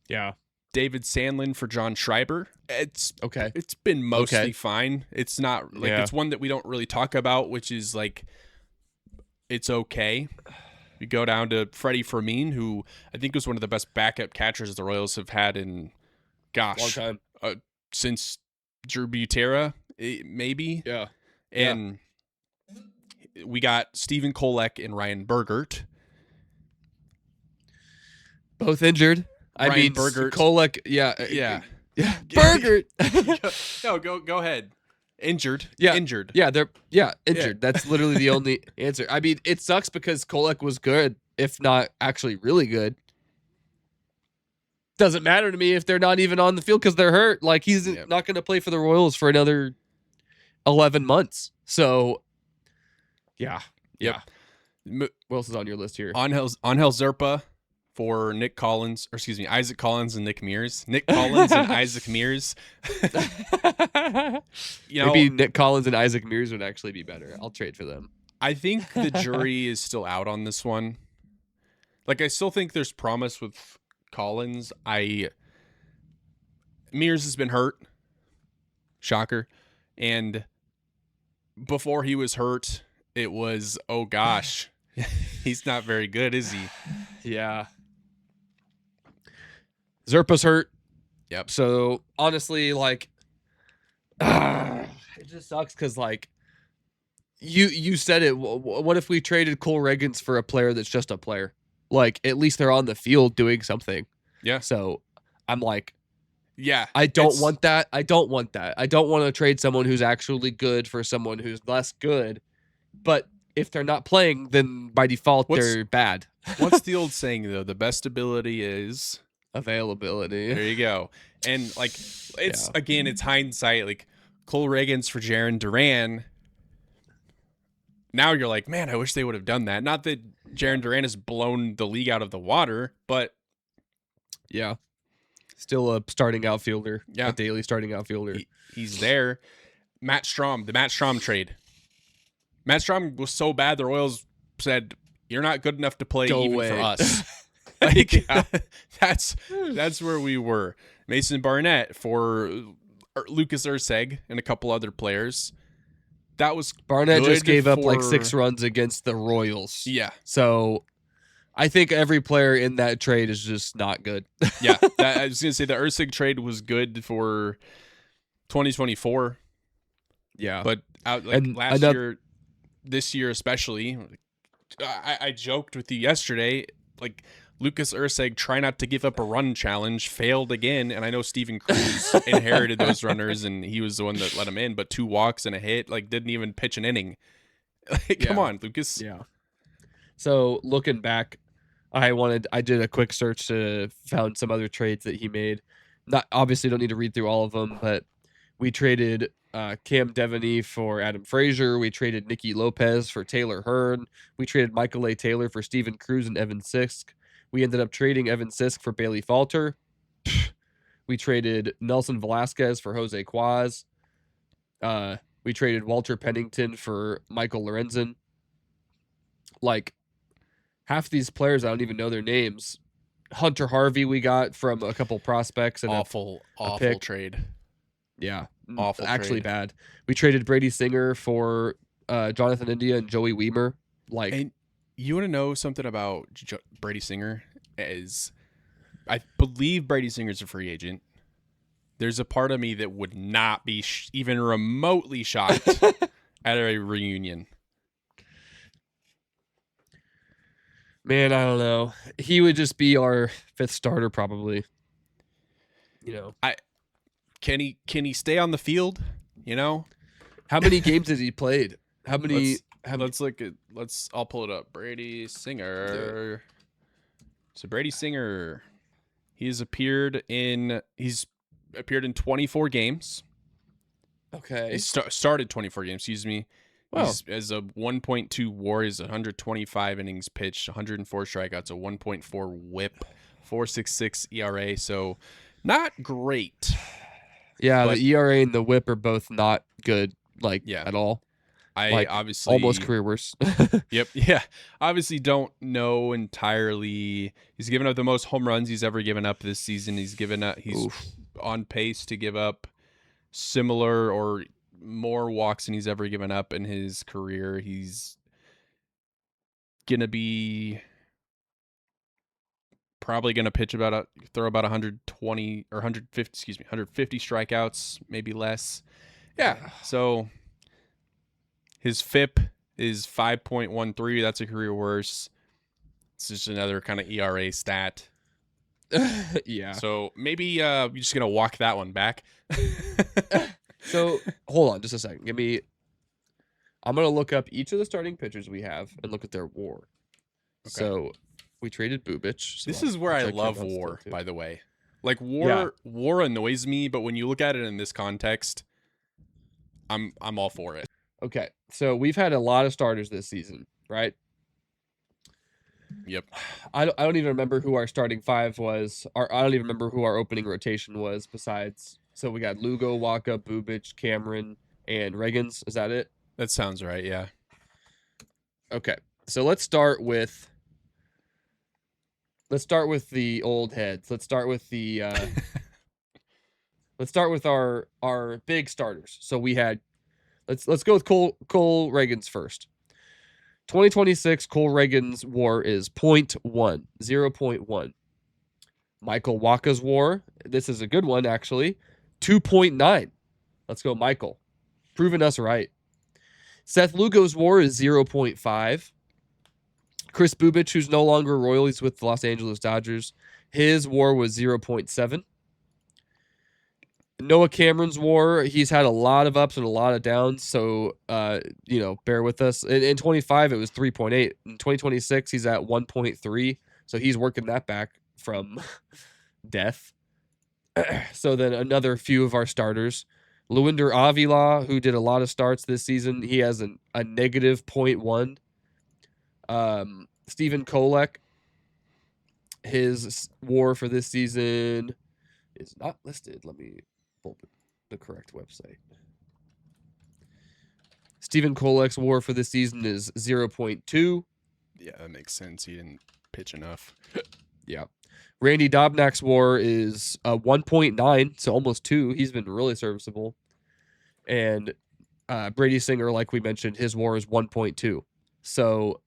Yeah. David Sandlin for John Schreiber. It's Okay. It's been mostly fine. It's not like Yeah. it's one that we don't really talk about, which is like it's okay. We go down to Freddie Fermin, who I think was one of the best backup catchers the Royals have had in Long time. Since Drew Butera, maybe. Yeah. And we got Stephen Kolek and Ryan Bergert. Both injured. I Ryan mean, Bergert. Kolek, yeah. Bergert. No, go ahead. Injured. Yeah. Injured. Yeah, they're injured. That's literally the only answer. I mean, it sucks because Kolek was good, if not actually really good. Doesn't matter to me if they're not even on the field because they're hurt. Like, he's not going to play for the Royals for another 11 months. So, yeah. Yep. What else is on your list here? Angel Zerpa for Isaac Collins and Nick Mears. Nick Collins and Isaac Mears. Maybe Nick Collins and Isaac Mears would actually be better. I'll trade for them. I think the jury is still out on this one. Like, I still think there's promise with Collins. Mears has been hurt. Shocker. And before he was hurt, it was, oh gosh, he's not very good, is he? Yeah. Zerpa's hurt. Yep. So honestly, like, it just sucks because, like, you said it. What if we traded Cole Reagans for a player that's just a player? Like, at least they're on the field doing something. Yeah. So I'm like, yeah, I don't want that. I don't want that. I don't want to trade someone who's actually good for someone who's less good. But if they're not playing, then by default they're bad. What's the old saying though? The best ability is availability. There you go. And like, again, it's hindsight. Like, Cole Reagans for Jarren Duran. Now you're like, man, I wish they would have done that. Not that Jarren Duran has blown the league out of the water, but yeah, still a starting outfielder. Yeah, a daily starting outfielder. He's there. Matt Strahm, the Matt Strahm trade. Matt Strahm was so bad, the Royals said, "You're not good enough to play for us." Like, that's where we were. Mason Barnett for Lucas Erceg and a couple other players. That was Barnett just gave up like 6 runs against the Royals. Yeah. So I think every player in that trade is just not good. Yeah. I was going to say the Erceg trade was good for 2024. Yeah. But last year, this year especially, I joked with you yesterday, like, Lucas Erceg, try not to give up a run challenge, failed again. And I know Steven Cruz inherited those runners and he was the one that let him in, but 2 walks and a hit, like, didn't even pitch an inning. Like, come on, Lucas. Yeah. So looking back, I did a quick search to found some other trades that he made. Not obviously don't need to read through all of them, but we traded Cam Devaney for Adam Frazier. We traded Nicky Lopez for Taylor Hearn. We traded Michael A. Taylor for Steven Cruz and Evan Sisk. We ended up trading Evan Sisk for Bailey Falter. We traded Nelson Velasquez for Jose Quaz. We traded Walter Pennington for Michael Lorenzen. Like, half these players, I don't even know their names. Hunter Harvey we got from a couple prospects. And awful trade. Yeah. Awful actually trade. Bad. We traded Brady Singer for Jonathan India and Joey Weimer. Like, and you want to know something about Brady Singer? I believe Brady Singer's a free agent. There's a part of me that would not be even remotely shocked at a reunion. Man, I don't know. He would just be our 5th starter probably. You know. Can he stay on the field? You know? How many games has he played? How many? I'll pull it up. Brady Singer. So Brady Singer, he's appeared in 24 games. Okay. He started 24 games, excuse me. Wow. He's as a 1.2 WAR, he's 125 innings pitched, 104 strikeouts, a 1.4 WHIP, 4.66 ERA. So not great. Yeah, But the ERA and the WHIP are both not good, Yeah. at all. I obviously almost career worse. Yep. Yeah. Obviously don't know entirely. He's given up the most home runs he's ever given up this season. He's Oof. on pace to give up similar or more walks than he's ever given up in his career. He's gonna be probably gonna throw about 120 or 150, excuse me, 150 strikeouts, maybe less. Yeah. So his FIP is 5.13. That's a career worst. It's just another kind of ERA stat. Yeah. So maybe you're just gonna walk that one back. So hold on just a second. I'm gonna look up each of the starting pitchers we have and look at their WAR. Okay. So we traded Bubic. So This is where I love WAR, by the way. Like WAR annoys me, but when you look at it in this context, I'm all for it. Okay, so we've had a lot of starters this season, right? Yep. I don't even remember who our starting five was. I don't even remember who our opening rotation was. Besides, so we got Lugo, Waka, Bubic, Cameron, and Reagans. Is that it? That sounds right. Yeah. Okay, so let's start with the old heads. Let's start with the let's start with our big starters. So we had let's go with Cole Reagans first. 2026 Cole Reagans WAR is 0.1. Michael Waka's WAR, this is a good one actually, 2.9. Let's go Michael. Proving us right. Seth Lugo's WAR is 0.5. Chris Bubic, who's no longer Royal, he's with the Los Angeles Dodgers. His WAR was 0.7. Noah Cameron's WAR, he's had a lot of ups and a lot of downs, so bear with us. In 25, it was 3.8. In 2026, he's at 1.3, so he's working that back from death. So then another few of our starters. Luinder Avila, who did a lot of starts this season, he has a negative 0.1. Stephen Kolek, his WAR for this season is not listed. Let me pull the correct website. Stephen Kolek's WAR for this season is 0.2. Yeah, that makes sense. He didn't pitch enough. Yeah. Randy Dobnak's WAR is 1.9, so almost 2. He's been really serviceable. And Brady Singer, like we mentioned, his WAR is 1.2. So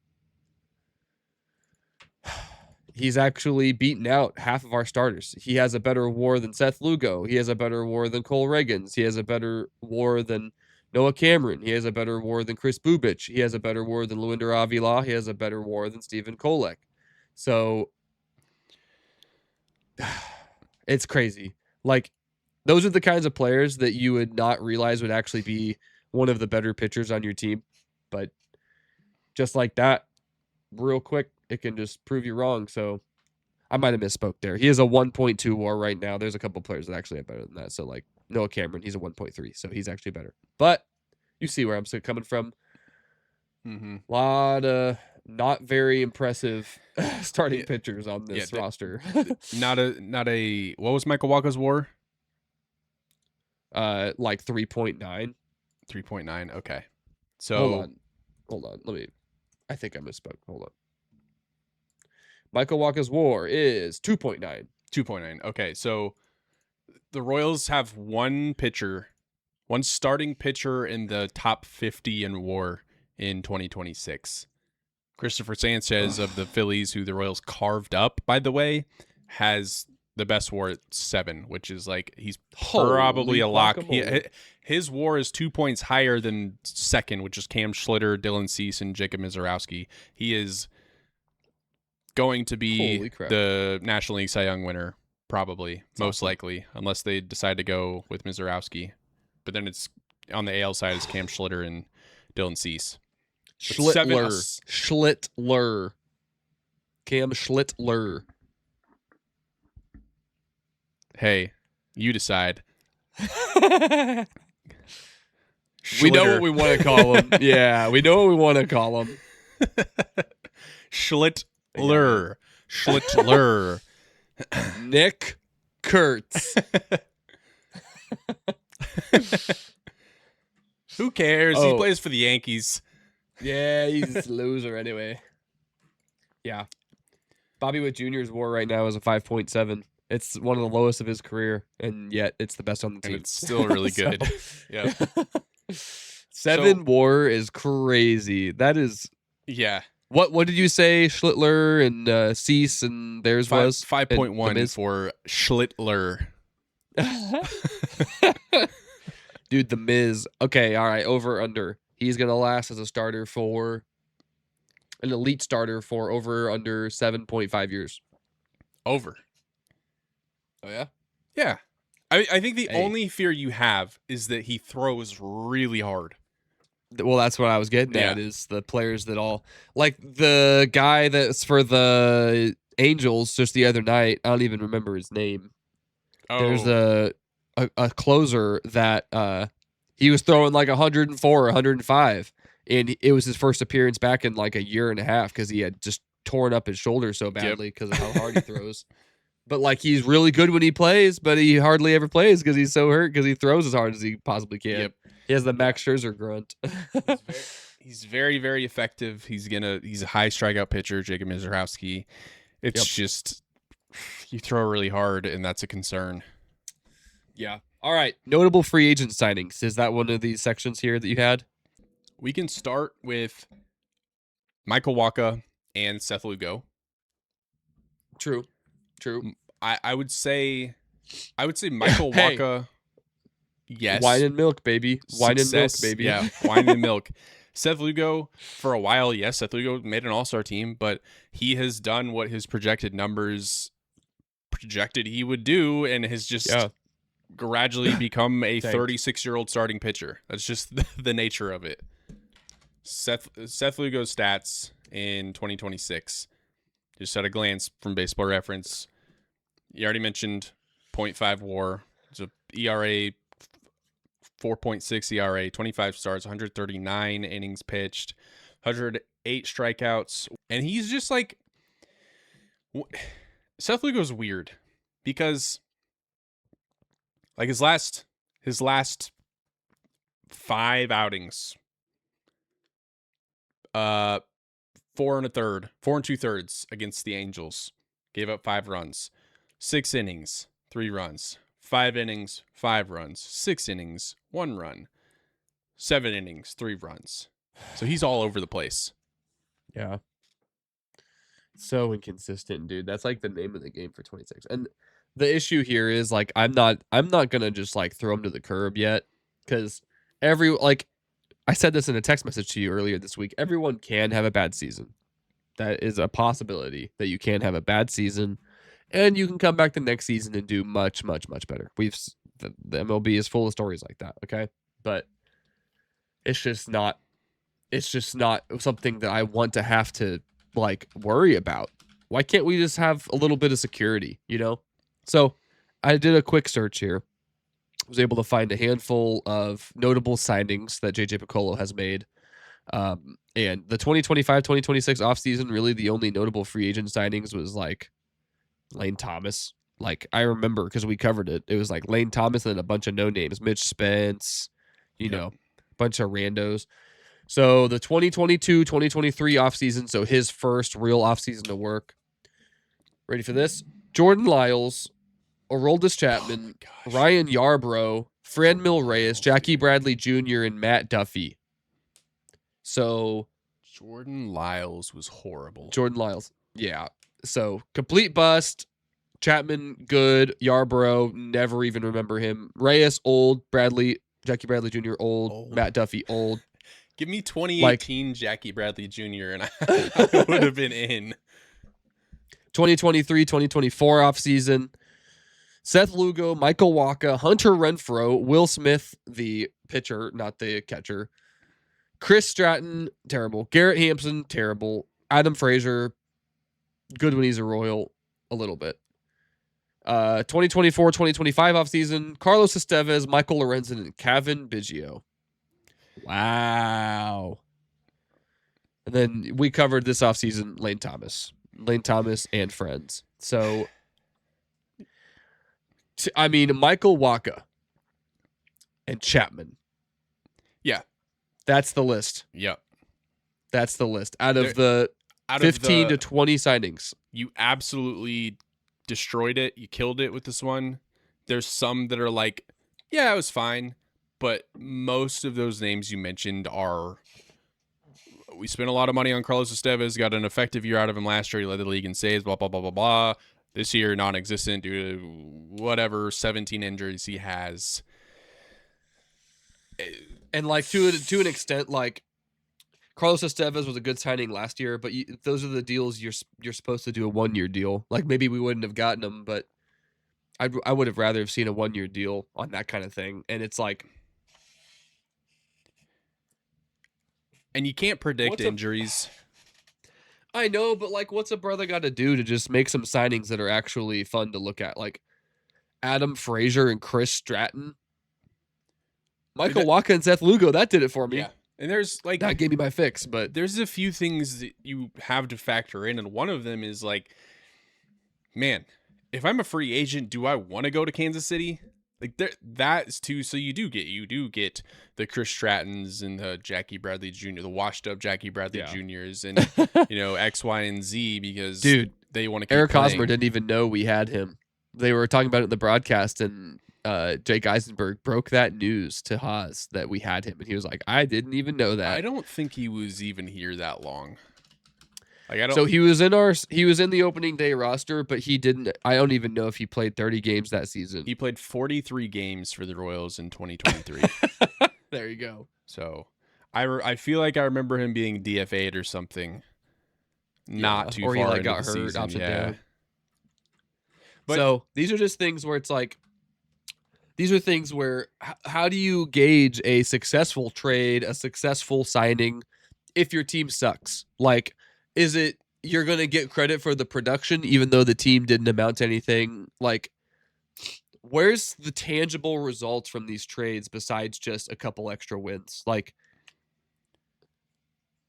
he's actually beaten out half of our starters. He has a better WAR than Seth Lugo. He has a better WAR than Cole Reagans. He has a better WAR than Noah Cameron. He has a better WAR than Chris Bubic. He has a better WAR than Luinder Avila. He has a better WAR than Stephen Kolek. So it's crazy. Like, those are the kinds of players that you would not realize would actually be one of the better pitchers on your team. But just like that, real quick, it can just prove you wrong. So I might have misspoke there. He has a 1.2 WAR right now. There's a couple players that actually have better than that. So like Noah Cameron, he's a 1.3. So he's actually better. But you see where I'm coming from. Mm-hmm. A lot of not very impressive starting pitchers on this roster. Not a. What was Michael Waka's WAR? Like 3.9. 3.9. Okay. So hold on. I think I misspoke. Hold on. Michael Waka's WAR is 2.9. 2.9. Okay, so the Royals have one starting pitcher in the top 50 in WAR in 2026. Christopher Sanchez of the Phillies, who the Royals carved up, by the way, has the best WAR at 7, which is like he's probably a lock. His WAR is 2 points higher than second, which is Cam Schlitter, Dylan Cease, and Jacob Mizorowski. He is going to be the National League Cy Young winner, probably, most likely, unless they decide to go with Mizorowski. But then it's on the AL side is Cam Schlitter and Dylan Cease. Schlittler. Cam Schlittler. Hey, You decide. We know what we want to call him. Yeah, we know what we want to call him. Schlittler. Schlittler. Nick Kurtz. Who cares? He plays for the Yankees. Yeah, he's a loser anyway. Yeah. Bobby Witt Jr.'s WAR right now is a 5.7. It's one of the lowest of his career, and yet it's the best on the team. And it's still really good. Yeah. 7 WAR is crazy. That is. Yeah. What did you say? Schlittler and Cease and theirs was 5.1 for Schlittler. Dude, the Miz. Okay, all right, over under. He's gonna last as a starter for an elite starter for over under 7.5 years. Over. Oh yeah? Yeah. I think the only fear you have is that he throws really hard. Well, that's what I was getting at, is the players that all like the guy that's for the Angels just the other night. I don't even remember his name. Oh. There's a closer that he was throwing like 104 or 105, and it was his first appearance back in like a year and a half because he had just torn up his shoulder so badly because of how hard he throws. But like he's really good when he plays, but he hardly ever plays because he's so hurt because he throws as hard as he possibly can. Yep. He has the Max Scherzer grunt. He's very, very effective. He's a high strikeout pitcher, Jacob Mizorowski. It's just you throw really hard, and that's a concern. Yeah. All right. Notable free agent signings. Is that one of these sections here that you had? We can start with Michael Wacha and Seth Lugo. True. I would say Michael Wacha. Yes. Wine and milk, baby. Wine and milk, baby. Yeah, wine and milk. Seth Lugo, for a while, yes, Seth Lugo made an all-star team, but he has done what his projected numbers projected he would do and has just gradually become a 36-year-old starting pitcher. That's just the nature of it. Seth Lugo's stats in 2026, just at a glance from Baseball Reference, you already mentioned 0.5 WAR. It's a ERA 4.6 ERA, 25 starts, 139 innings pitched, 108 strikeouts. And he's just like, Seth Lugo's weird because like his last 5 outings, 4 2/3 against the Angels, gave up 5 runs, 6 innings, 3 runs. 5 innings, 5 runs, 6 innings, 1 run, 7 innings, 3 runs. So he's all over the place. Yeah. So inconsistent, dude. That's like the name of the game for 26. And the issue here is like I'm not gonna just like throw him to the curb yet. Cause I said this in a text message to you earlier this week. Everyone can have a bad season. That is a possibility that you can have a bad season. And you can come back the next season and do much, much, much better. The MLB is full of stories like that, okay? But it's just not something that I want to have to like worry about. Why can't we just have a little bit of security, you know? So I did a quick search here. I was able to find a handful of notable signings that JJ Picollo has made. And the 2025-2026 offseason, really the only notable free agent signings was like Lane Thomas. Like I remember because we covered it. It was like Lane Thomas and a bunch of no names, Mitch Spence, you know, a bunch of randos. So the 2022-2023 offseason, so his first real offseason to work. Ready for this? Jordan Lyles, Aroldis Chapman, Ryan Yarbrough, Franmil Reyes, Jackie Bradley Jr., and Matt Duffy. So Jordan Lyles was horrible. Jordan Lyles. Yeah. So complete bust. Chapman, good. Yarbrough, never even remember him. Reyes, old. Jackie Bradley Jr., old. Matt Duffy, old. Give me 2018 Jackie Bradley Jr. and I would have been in. 2023-2024 offseason. Seth Lugo, Michael Wacha, Hunter Renfroe, Will Smith, the pitcher, not the catcher. Chris Stratton, terrible. Garrett Hampson, terrible. Adam Frazier, good when he's a Royal, a little bit. 2024-2025 offseason, Carlos Estevez, Michael Lorenzen, and Kevin Biggio. Wow. And then we covered this offseason Lane Thomas and friends. So, Michael Wacha and Chapman. Yeah. That's the list. Yep. That's the list. Out of the 15 to 20 signings. You absolutely destroyed it. You killed it with this one. There's some that are like, yeah, it was fine. But most of those names you mentioned are, we spent a lot of money on Carlos Estevez, got an effective year out of him last year. He led the league in saves, blah, blah, blah, blah, blah. This year, non-existent due to whatever 17 injuries he has. And like to an extent, like Carlos Estevez was a good signing last year, but those are the deals you're supposed to do a 1-year deal. Like maybe we wouldn't have gotten him, but I would have rather have seen a 1-year deal on that kind of thing. And it's like, and you can't predict injuries. I know, but like, what's a brother got to do to just make some signings that are actually fun to look at? Like Adam Frazier and Chris Stratton, Michael Wacha and Seth Lugo. That did it for me. Yeah. And there's like, that gave me my fix, but there's a few things that you have to factor in. And one of them is like, man, if I'm a free agent, do I want to go to Kansas City? Like that's too. So you do get the Chris Strattons and the Jackie Bradley Jr., the washed up Jackie Bradley Jr.'s and, X, Y, and Z because they want to keep Eric playing. Hosmer didn't even know we had him. They were talking about it in the broadcast, and Jake Eisenberg broke that news to Haas that we had him, and he was like, "I didn't even know that." I don't think he was even here that long. Like I don't. So he was in the opening day roster, but he didn't. I don't even know if he played 30 games that season. He played 43 games for the Royals in 2023. There you go. So I feel like I remember him being DFA'd or something. Not too or far he into got the hurt season. opposite Yeah. down. But so these are just things where it's like, these are things where how do you gauge a successful trade, a successful signing, if your team sucks? Like, is it you're going to get credit for the production even though the team didn't amount to anything? Like, where's the tangible results from these trades besides just a couple extra wins? Like,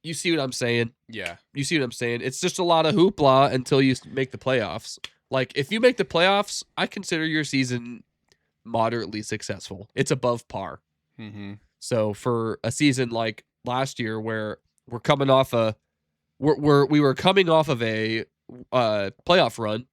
you see what I'm saying? Yeah. You see what I'm saying? It's just a lot of hoopla until you make the playoffs. Like, if you make the playoffs, I consider your season moderately successful. It's above par. Mm-hmm. So for a season like last year, where we were coming off of a playoff run,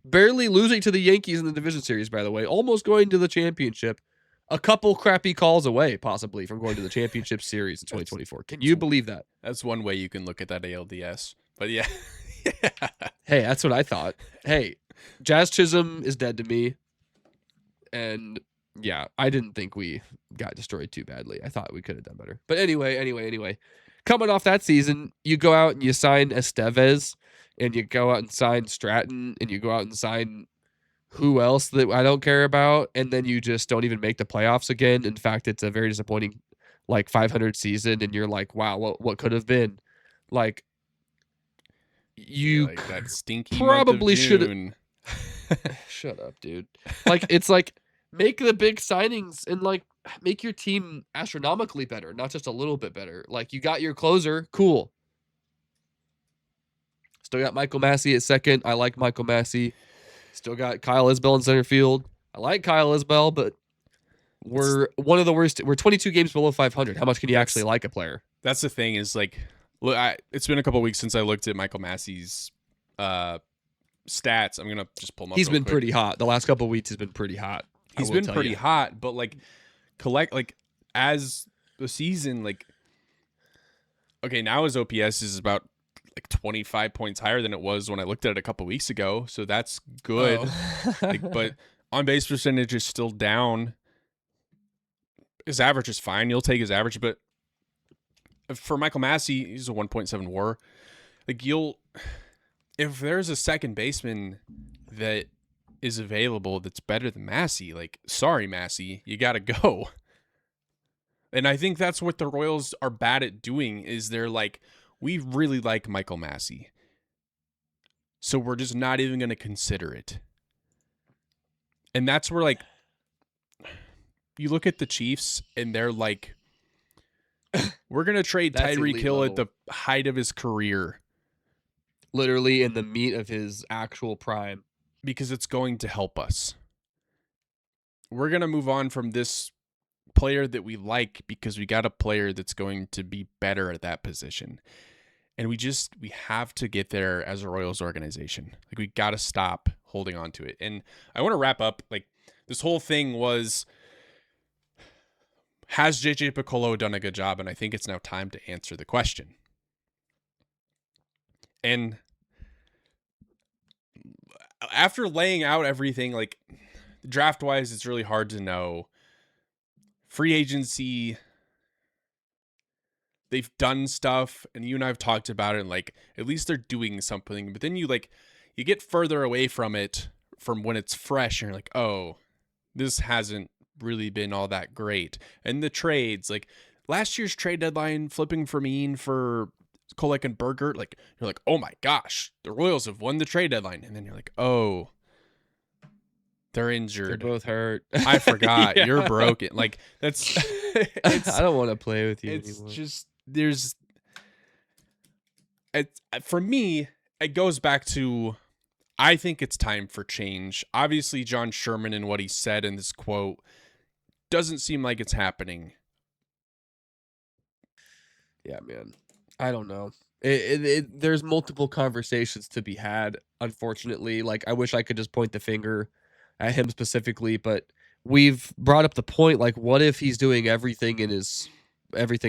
barely losing to the Yankees in the division series, by the way, almost going to the championship, a couple crappy calls away possibly from going to the championship series in 2024. Can you believe that? That's one way you can look at that ALDS. But yeah. Hey, that's what I thought. Hey, Jazz Chisholm is dead to me. And yeah, I didn't think we got destroyed too badly. I thought we could have done better. But anyway. Coming off that season, you go out and you sign Estevez, and you go out and sign Stratton, and you go out and sign who else that I don't care about, and then you just don't even make the playoffs again. In fact, it's a very disappointing, like, 500 season, and you're like, wow, what could have been? Like, you like that stinky probably should have. Shut up, dude. Like, it's like, make the big signings and like make your team astronomically better, not just a little bit better. Like, you got your closer, cool. Still got Michael Massey at second. I like Michael Massey. Still got Kyle Isbell in center field. I like Kyle Isbell, but we're one of the worst. We're 22 games below 500. How much can you actually like a player? That's the thing is like, look, it's been a couple weeks since I looked at Michael Massey's stats. I'm gonna just pull him up. He's been quick. pretty hot. The last couple of weeks has been pretty hot. He's been pretty hot, but like as the season, like, okay, now his OPS is about like 25 points higher than it was when I looked at it a couple weeks ago. So that's good. But on base percentage is still down. His average is fine. You'll take his average, but for Michael Massey, he's a 1.7 WAR. Like, if there's a second baseman that is available that's better than Massey, like, sorry, Massey, you got to go. And I think that's what the Royals are bad at doing, is they're like, we really like Michael Massey, so we're just not even going to consider it. And that's where, like, you look at the Chiefs and they're like, we're going to trade That's Tyreek elite Hill at level. the height of his career Literally in the meat of his actual prime. because it's going to help us. We're going to move on from this player that we like because we got a player that's going to be better at that position. And we have to get there as a Royals organization. Like, we got to stop holding on to it. And I want to wrap up, like, this whole thing was, has JJ Picollo done a good job? And I think it's now time to answer the question. And after laying out everything, like, draft wise, it's really hard to know. Free agency, they've done stuff, and you and I have talked about it, and, like, at least they're doing something. But then you get further away from it from when it's fresh, and you're like, oh, this hasn't really been all that great. And the trades, like last year's trade deadline, flipping Fermin for Kolek and Bergert, like, you're like, oh my gosh, the Royals have won the trade deadline. And then you're like, oh, they're injured. They're both hurt. I forgot. Yeah. You're broken. Like, that's I don't want to play with you it's anymore. just for me, it goes back to, I think it's time for change. Obviously, John Sherman and what he said in this quote doesn't seem like it's happening. Yeah, man. I don't know. There's multiple conversations to be had, unfortunately. Like, I wish I could just point the finger at him specifically, but we've brought up the point, like, what if he's doing everything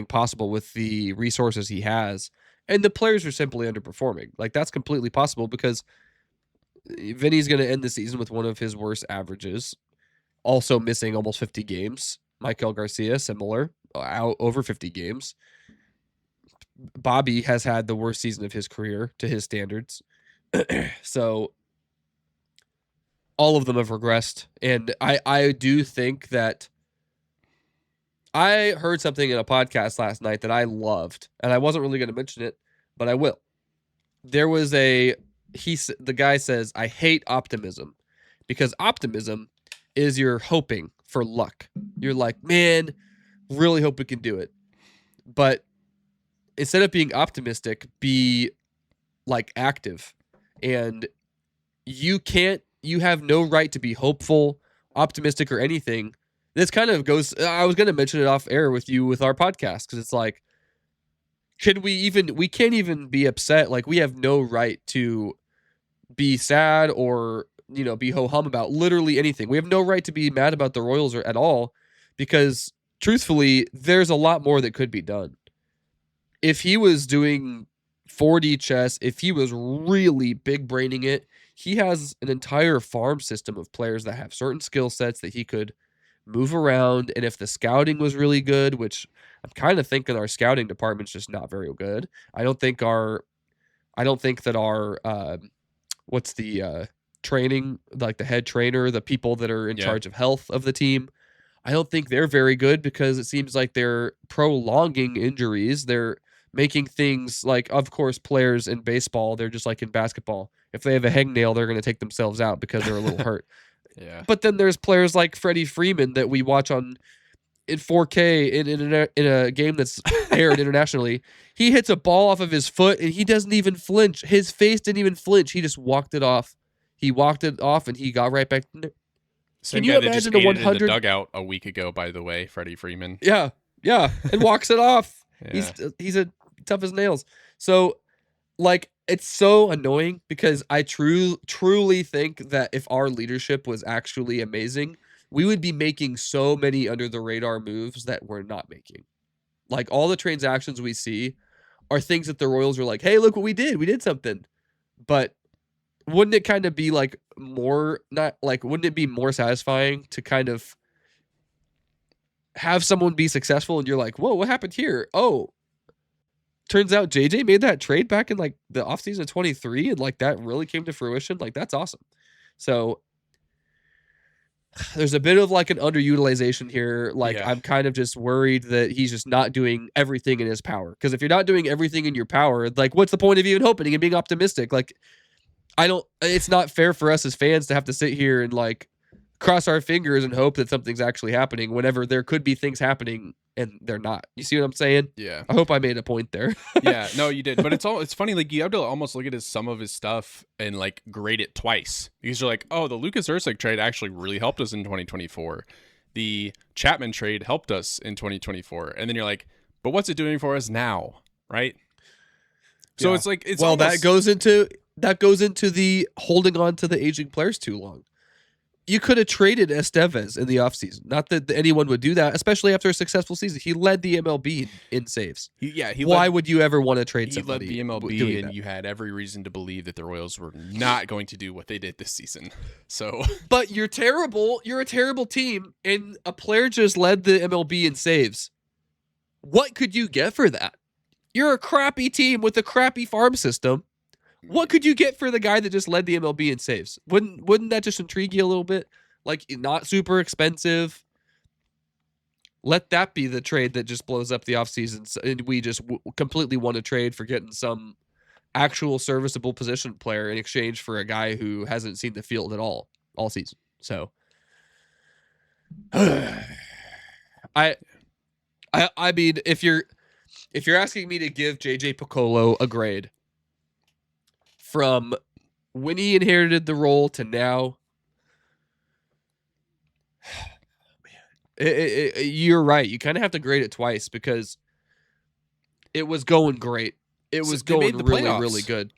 possible with the resources he has, and the players are simply underperforming? Like, that's completely possible, because Vinny's going to end the season with one of his worst averages, also missing almost 50 games. Michael Garcia, similar, out over 50 games. Bobby has had the worst season of his career to his standards. So all of them have regressed. And I do think that I heard something in a podcast last night that I loved, and I wasn't really going to mention it, but I will. There was the guy says, I hate optimism, because optimism is you're hoping for luck. You're like, man, really hope we can do it. But instead of being optimistic, be like active. And you have no right to be hopeful, optimistic, or anything. This kind of goes, I was going to mention it off air with you with our podcast, because it's like, we can't even be upset. Like, we have no right to be sad or, be ho-hum about literally anything. We have no right to be mad about the Royals or at all, because truthfully, there's a lot more that could be done. If he was doing 4D chess, if he was really big braining it, he has an entire farm system of players that have certain skill sets that he could move around. And if the scouting was really good, which I'm kind of thinking our scouting department's just not very good. I don't think that our what's the training, like the head trainer, the people that are in charge of health of the team, I don't think they're very good, because it seems like they're prolonging injuries. They're making things like, of course, players in baseball, they're just like in basketball. If they have a hangnail, they're going to take themselves out because they're a little hurt. Yeah. But then there's players like Freddie Freeman that we watch in 4K in a game that's aired internationally. He hits a ball off of his foot and he doesn't even flinch. His face didn't even flinch. He just walked it off. He walked it off and he got right back. Same Can you guy that just imagine ate a it in 100 the dugout a week ago, by the way, Freddie Freeman. Yeah, and walks it off. Yeah. He's a tough as nails. So, like, it's so annoying, because I truly think that if our leadership was actually amazing, we would be making so many under the radar moves that we're not making. Like, all the transactions we see are things that the Royals are like, hey, look what we did. We did something. But wouldn't it kind of be like wouldn't it be more satisfying to kind of have someone be successful and you're like, whoa, what happened here? Oh, turns out JJ made that trade back in like the offseason of 23, and like that really came to fruition. Like, that's awesome. So there's a bit of like an underutilization here. Like, I'm kind of just worried that he's just not doing everything in his power. Because if you're not doing everything in your power, like, what's the point of even hoping and being optimistic? Like, it's not fair for us as fans to have to sit here and like cross our fingers and hope that something's actually happening whenever there could be things happening and they're not. You see what I'm saying? Yeah. I hope I made a point there. Yeah, no, you did. But it's funny, like you have to almost look at some of his stuff and like grade it twice. Because you're like, oh, the Lucas Erceg trade actually really helped us in 2024. The Chapman trade helped us in 2024. And then you're like, but what's it doing for us now? Right? So it's like it's almost, that goes into the holding on to the aging players too long. You could have traded Estevez in the offseason. Not that anyone would do that, especially after a successful season. He led the MLB in saves. Why would you ever want to trade somebody? He led the MLB, and you had every reason to believe that the Royals were not going to do what they did this season. So, but you're terrible. You're a terrible team, and a player just led the MLB in saves. What could you get for that? You're a crappy team with a crappy farm system. What could you get for the guy that just led the MLB in saves? Wouldn't that just intrigue you a little bit? Like, not super expensive. Let that be the trade that just blows up the offseason, and we just completely want to trade for getting some actual serviceable position player in exchange for a guy who hasn't seen the field at all season. So, I mean, if you're asking me to give JJ Picollo a grade from when he inherited the role to now, you're right. You kind of have to grade it twice because it was going great. It was going really, really good.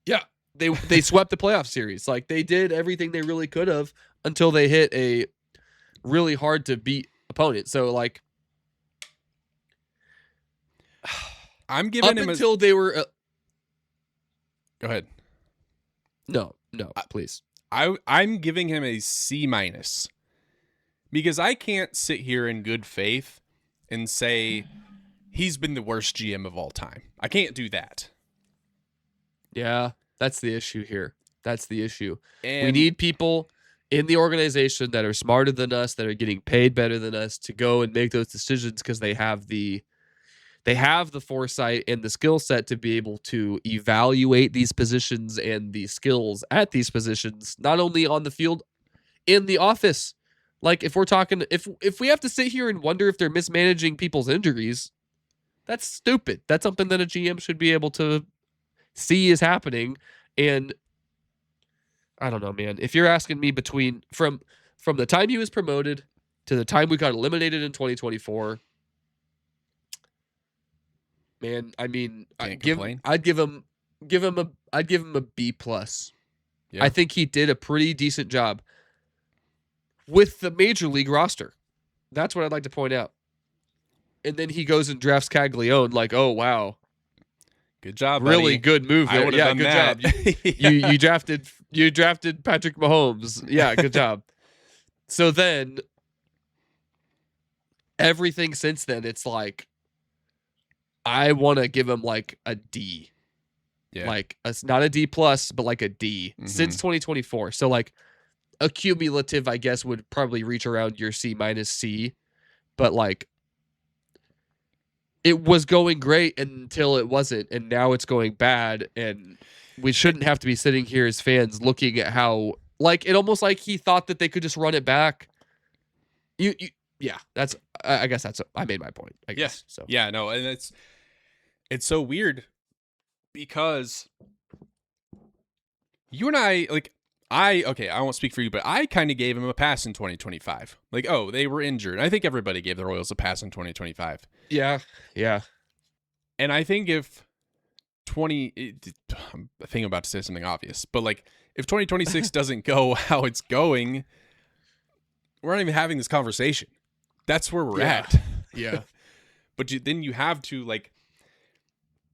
Yeah, they swept the playoff series. Like, they did everything they really could have until they hit a really hard to beat opponent. So, like, I'm giving him until they were. Go ahead. No, please. I'm giving him a C- because I can't sit here in good faith and say he's been the worst GM of all time. I can't do that. Yeah, that's the issue here. That's the issue. And we need people in the organization that are smarter than us, that are getting paid better than us, to go and make those decisions because they have the foresight and the skill set to be able to evaluate these positions and the skills at these positions, not only on the field, in the office. Like, if we're talking, if we have to sit here and wonder if they're mismanaging people's injuries, that's stupid. That's something that a GM should be able to see is happening. And I don't know, man. If you're asking me from the time he was promoted to the time we got eliminated in 2024, man, I mean, I'd give him a B+. Yeah. I think he did a pretty decent job with the major league roster. That's what I'd like to point out. And then he goes and drafts Caglianone. Like, oh wow, good job, really buddy. Good move there. Yeah, good job. You drafted Patrick Mahomes. Yeah, good job. So then, everything since then, it's like, I want to give him like a D. Yeah. Like, it's not a D+, but like a D since 2024. So, like, a cumulative, I guess, would probably reach around your C-, but like, it was going great until it wasn't, and now it's going bad, and we shouldn't have to be sitting here as fans looking at how, like, it almost like he thought that they could just run it back. Yeah, that's, I guess I made my point, I guess. Yeah. So yeah, no, and it's so weird because you and I, like, I won't speak for you, but I kind of gave him a pass in 2025. Like, oh, they were injured. I think everybody gave the Royals a pass in 2025. Yeah. And I think if I think I'm about to say something obvious, but like, if 2026 doesn't go how it's going, we're not even having this conversation. That's where we're at. Yeah. But then you have to, like,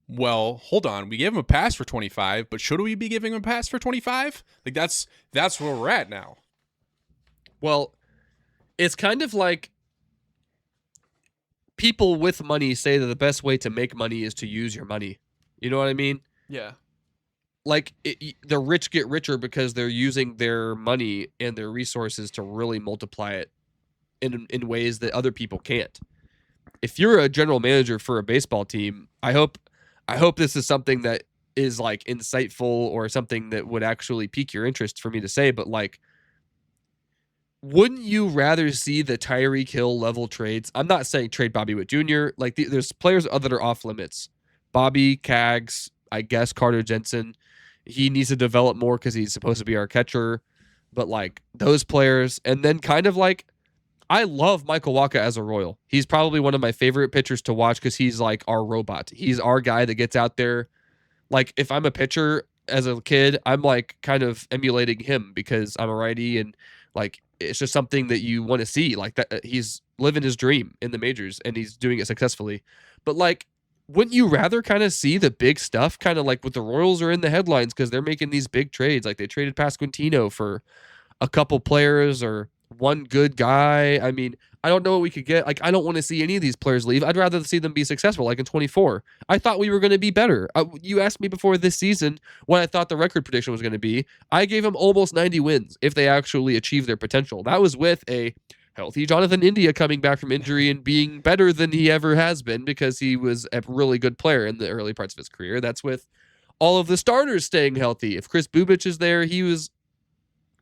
well, hold on. We gave him a pass for 25, but should we be giving him a pass for 25? Like, that's where we're at now. Well, it's kind of like people with money say that the best way to make money is to use your money. You know what I mean? Yeah. Like, the rich get richer because they're using their money and their resources to really multiply it in ways that other people can't. If you're a general manager for a baseball team, I hope this is something that is like insightful or something that would actually pique your interest for me to say, but like, wouldn't you rather see the Tyreek Hill level trades? I'm not saying trade Bobby Witt Jr. Like there's players that are off limits. Bobby, Cags, I guess Carter Jensen. He needs to develop more because he's supposed to be our catcher. But like those players, and then kind of like I love Michael Wacha as a Royal. He's probably one of my favorite pitchers to watch because he's like our robot. He's our guy that gets out there. Like if I'm a pitcher as a kid, I'm like kind of emulating him because I'm a righty and like it's just something that you want to see. Like that he's living his dream in the majors and he's doing it successfully. But like, wouldn't you rather kind of see the big stuff? Kind of like with the Royals are in the headlines because they're making these big trades. Like they traded Pasquantino for a couple players or one good guy. I mean, I don't know what we could get. Like, I don't want to see any of these players leave. I'd rather see them be successful, like in 24. I thought we were going to be better. You asked me before this season what I thought the record prediction was going to be. I gave them almost 90 wins if they actually achieve their potential. That was with a healthy Jonathan India coming back from injury and being better than he ever has been because he was a really good player in the early parts of his career. That's with all of the starters staying healthy. If Chris Bubich is there, he was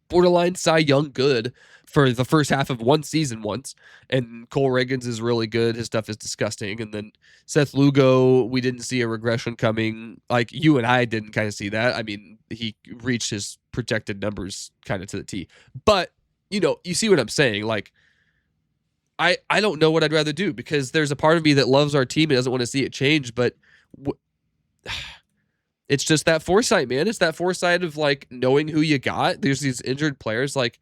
borderline Cy Young good for the first half of one season once. And Cole Reagans is really good. His stuff is disgusting. And then Seth Lugo, we didn't see a regression coming. Like you and I didn't kind of see that. I mean, he reached his projected numbers kind of to the T. But, you know, you see what I'm saying. Like, I don't know what I'd rather do because there's a part of me that loves our team and doesn't want to see it change. But it's just that foresight, man. It's that foresight of like knowing who you got. There's these injured players. Like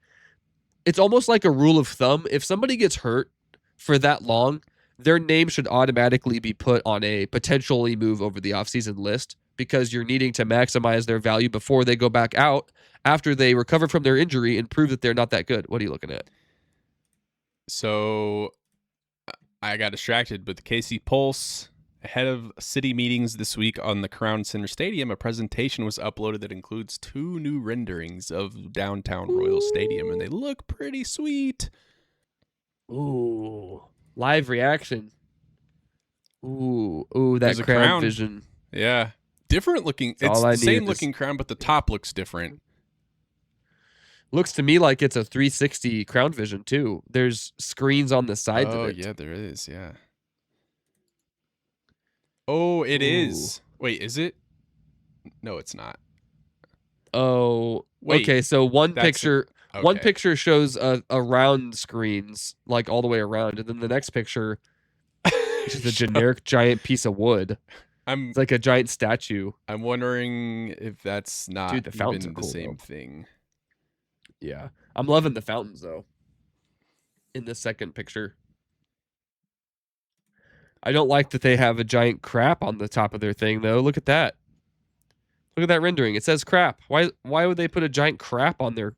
it's almost like a rule of thumb. If somebody gets hurt for that long, their name should automatically be put on a potentially move over the offseason list because you're needing to maximize their value before they go back out after they recover from their injury and prove that they're not that good. What are you looking at? So I got distracted, but the KC Pulse. Ahead of city meetings this week on the Crown Center Stadium, a presentation was uploaded that includes 2 new renderings of downtown Royal Stadium, and they look pretty sweet. Ooh, live reaction. Ooh, that crown vision. Yeah, different looking. It's the same looking crown, but the top looks different. Looks to me like it's a 360 crown vision too. There's screens on the sides of it. Oh yeah, there is. Yeah. Oh, it is. Wait, is it? No, it's not. Oh, wait, okay. So one picture shows a round screens like all the way around, and then the next picture is just a generic giant piece of wood. It's like a giant statue. I'm wondering if that's not the fountains even are cool, the same though. thing. Yeah, I'm loving the fountains though. In the second picture. I don't like that they have a giant crap on the top of their thing, though. Look at that. Look at that rendering. It says crap. Why would they put a giant crap on there?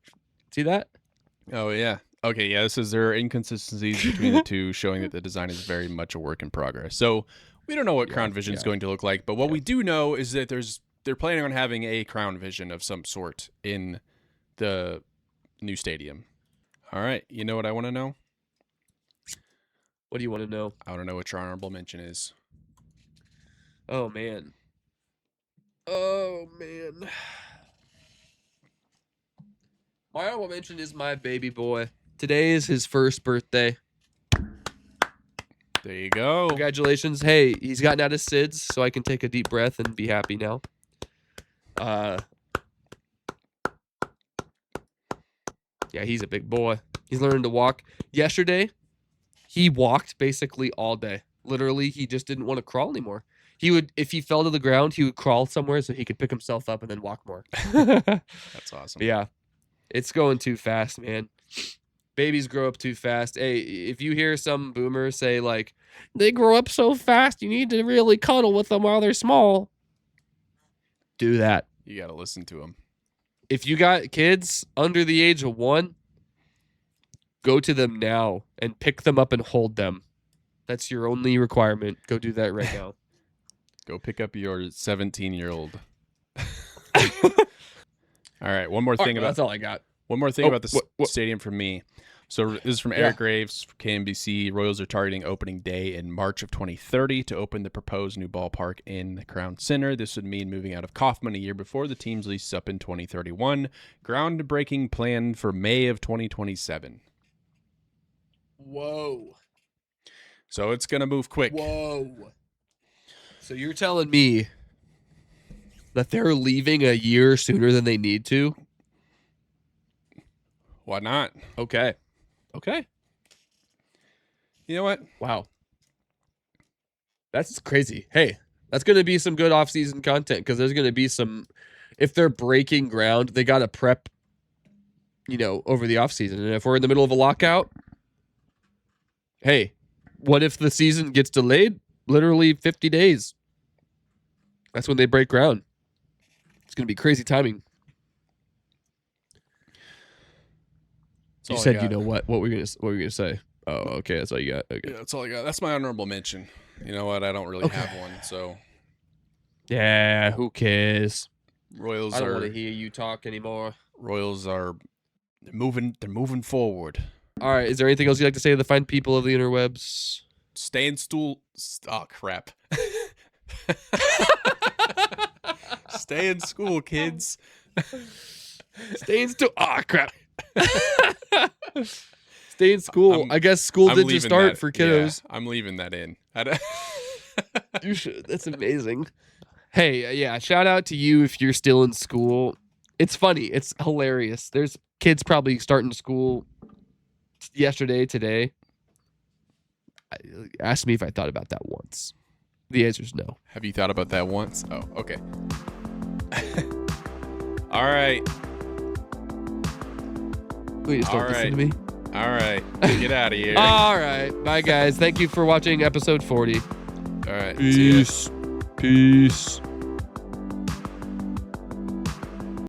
See that? Oh, yeah. Okay, yeah, this is there are inconsistencies between the two, showing that the design is very much a work in progress. So we don't know what Crown Vision is going to look like, but what we do know is that they're planning on having a Crown Vision of some sort in the new stadium. All right, you know what I want to know? What do you want to know? I want to know what your honorable mention is. Oh, man. My honorable mention is my baby boy. Today is his first birthday. There you go. Congratulations. Hey, he's gotten out of SIDS, so I can take a deep breath and be happy now. Yeah, he's a big boy. He's learning to walk. Yesterday, he walked basically all day. Literally, he just didn't want to crawl anymore. He would, if he fell to the ground, he would crawl somewhere so he could pick himself up and then walk more. That's awesome. But yeah, it's going too fast, man. Babies grow up too fast. Hey, if you hear some boomer say like, they grow up so fast, you need to really cuddle with them while they're small. Do that. You got to listen to them. If you got kids under the age of 1, go to them now and pick them up and hold them. That's your only requirement. Go do that right now. Go pick up your 17-year-old. All right, one more thing that's all I got. One more thing about the stadium for me. So this is from Eric Graves, KMBC. Royals are targeting opening day in March of 2030 to open the proposed new ballpark in the Crown Center. This would mean moving out of Kauffman a year before the team's lease up in 2031. Groundbreaking planned for May of 2027. Whoa. So it's going to move quick. Whoa. So you're telling me that they're leaving a year sooner than they need to? Why not? Okay. You know what? Wow. That's crazy. Hey, that's going to be some good off-season content because there's going to be some, if they're breaking ground, they got to prep, over the off-season. And if we're in the middle of a lockout, hey, what if the season gets delayed? Literally 50 days. That's when they break ground. It's going to be crazy timing. You said, what were you going to say? Oh, okay. That's all you got. Okay. Yeah, that's all I got. That's my honorable mention. You know what? I don't really have one. So yeah, who cares? Royals I don't want to hear you talk anymore. Royals are moving. They're moving forward. All right. Is there anything else you'd like to say to the fine people of the interwebs? Stay in stool. Oh, crap. Stay in school, kids. Stay in school. Oh, crap. Stay in school. I guess school did just start for kiddos. Yeah, I'm leaving that in. You should. That's amazing. Hey, yeah, shout out to you if you're still in school. It's funny. It's hilarious. There's kids probably starting school yesterday, today. Ask me if I thought about that once. The answer is no. Have you thought about that once? Oh, okay. All right. Will you just don't listen to me? All right. Get out of here. All right. Bye, guys. Thank you for watching episode 40. All right. Peace. Peace.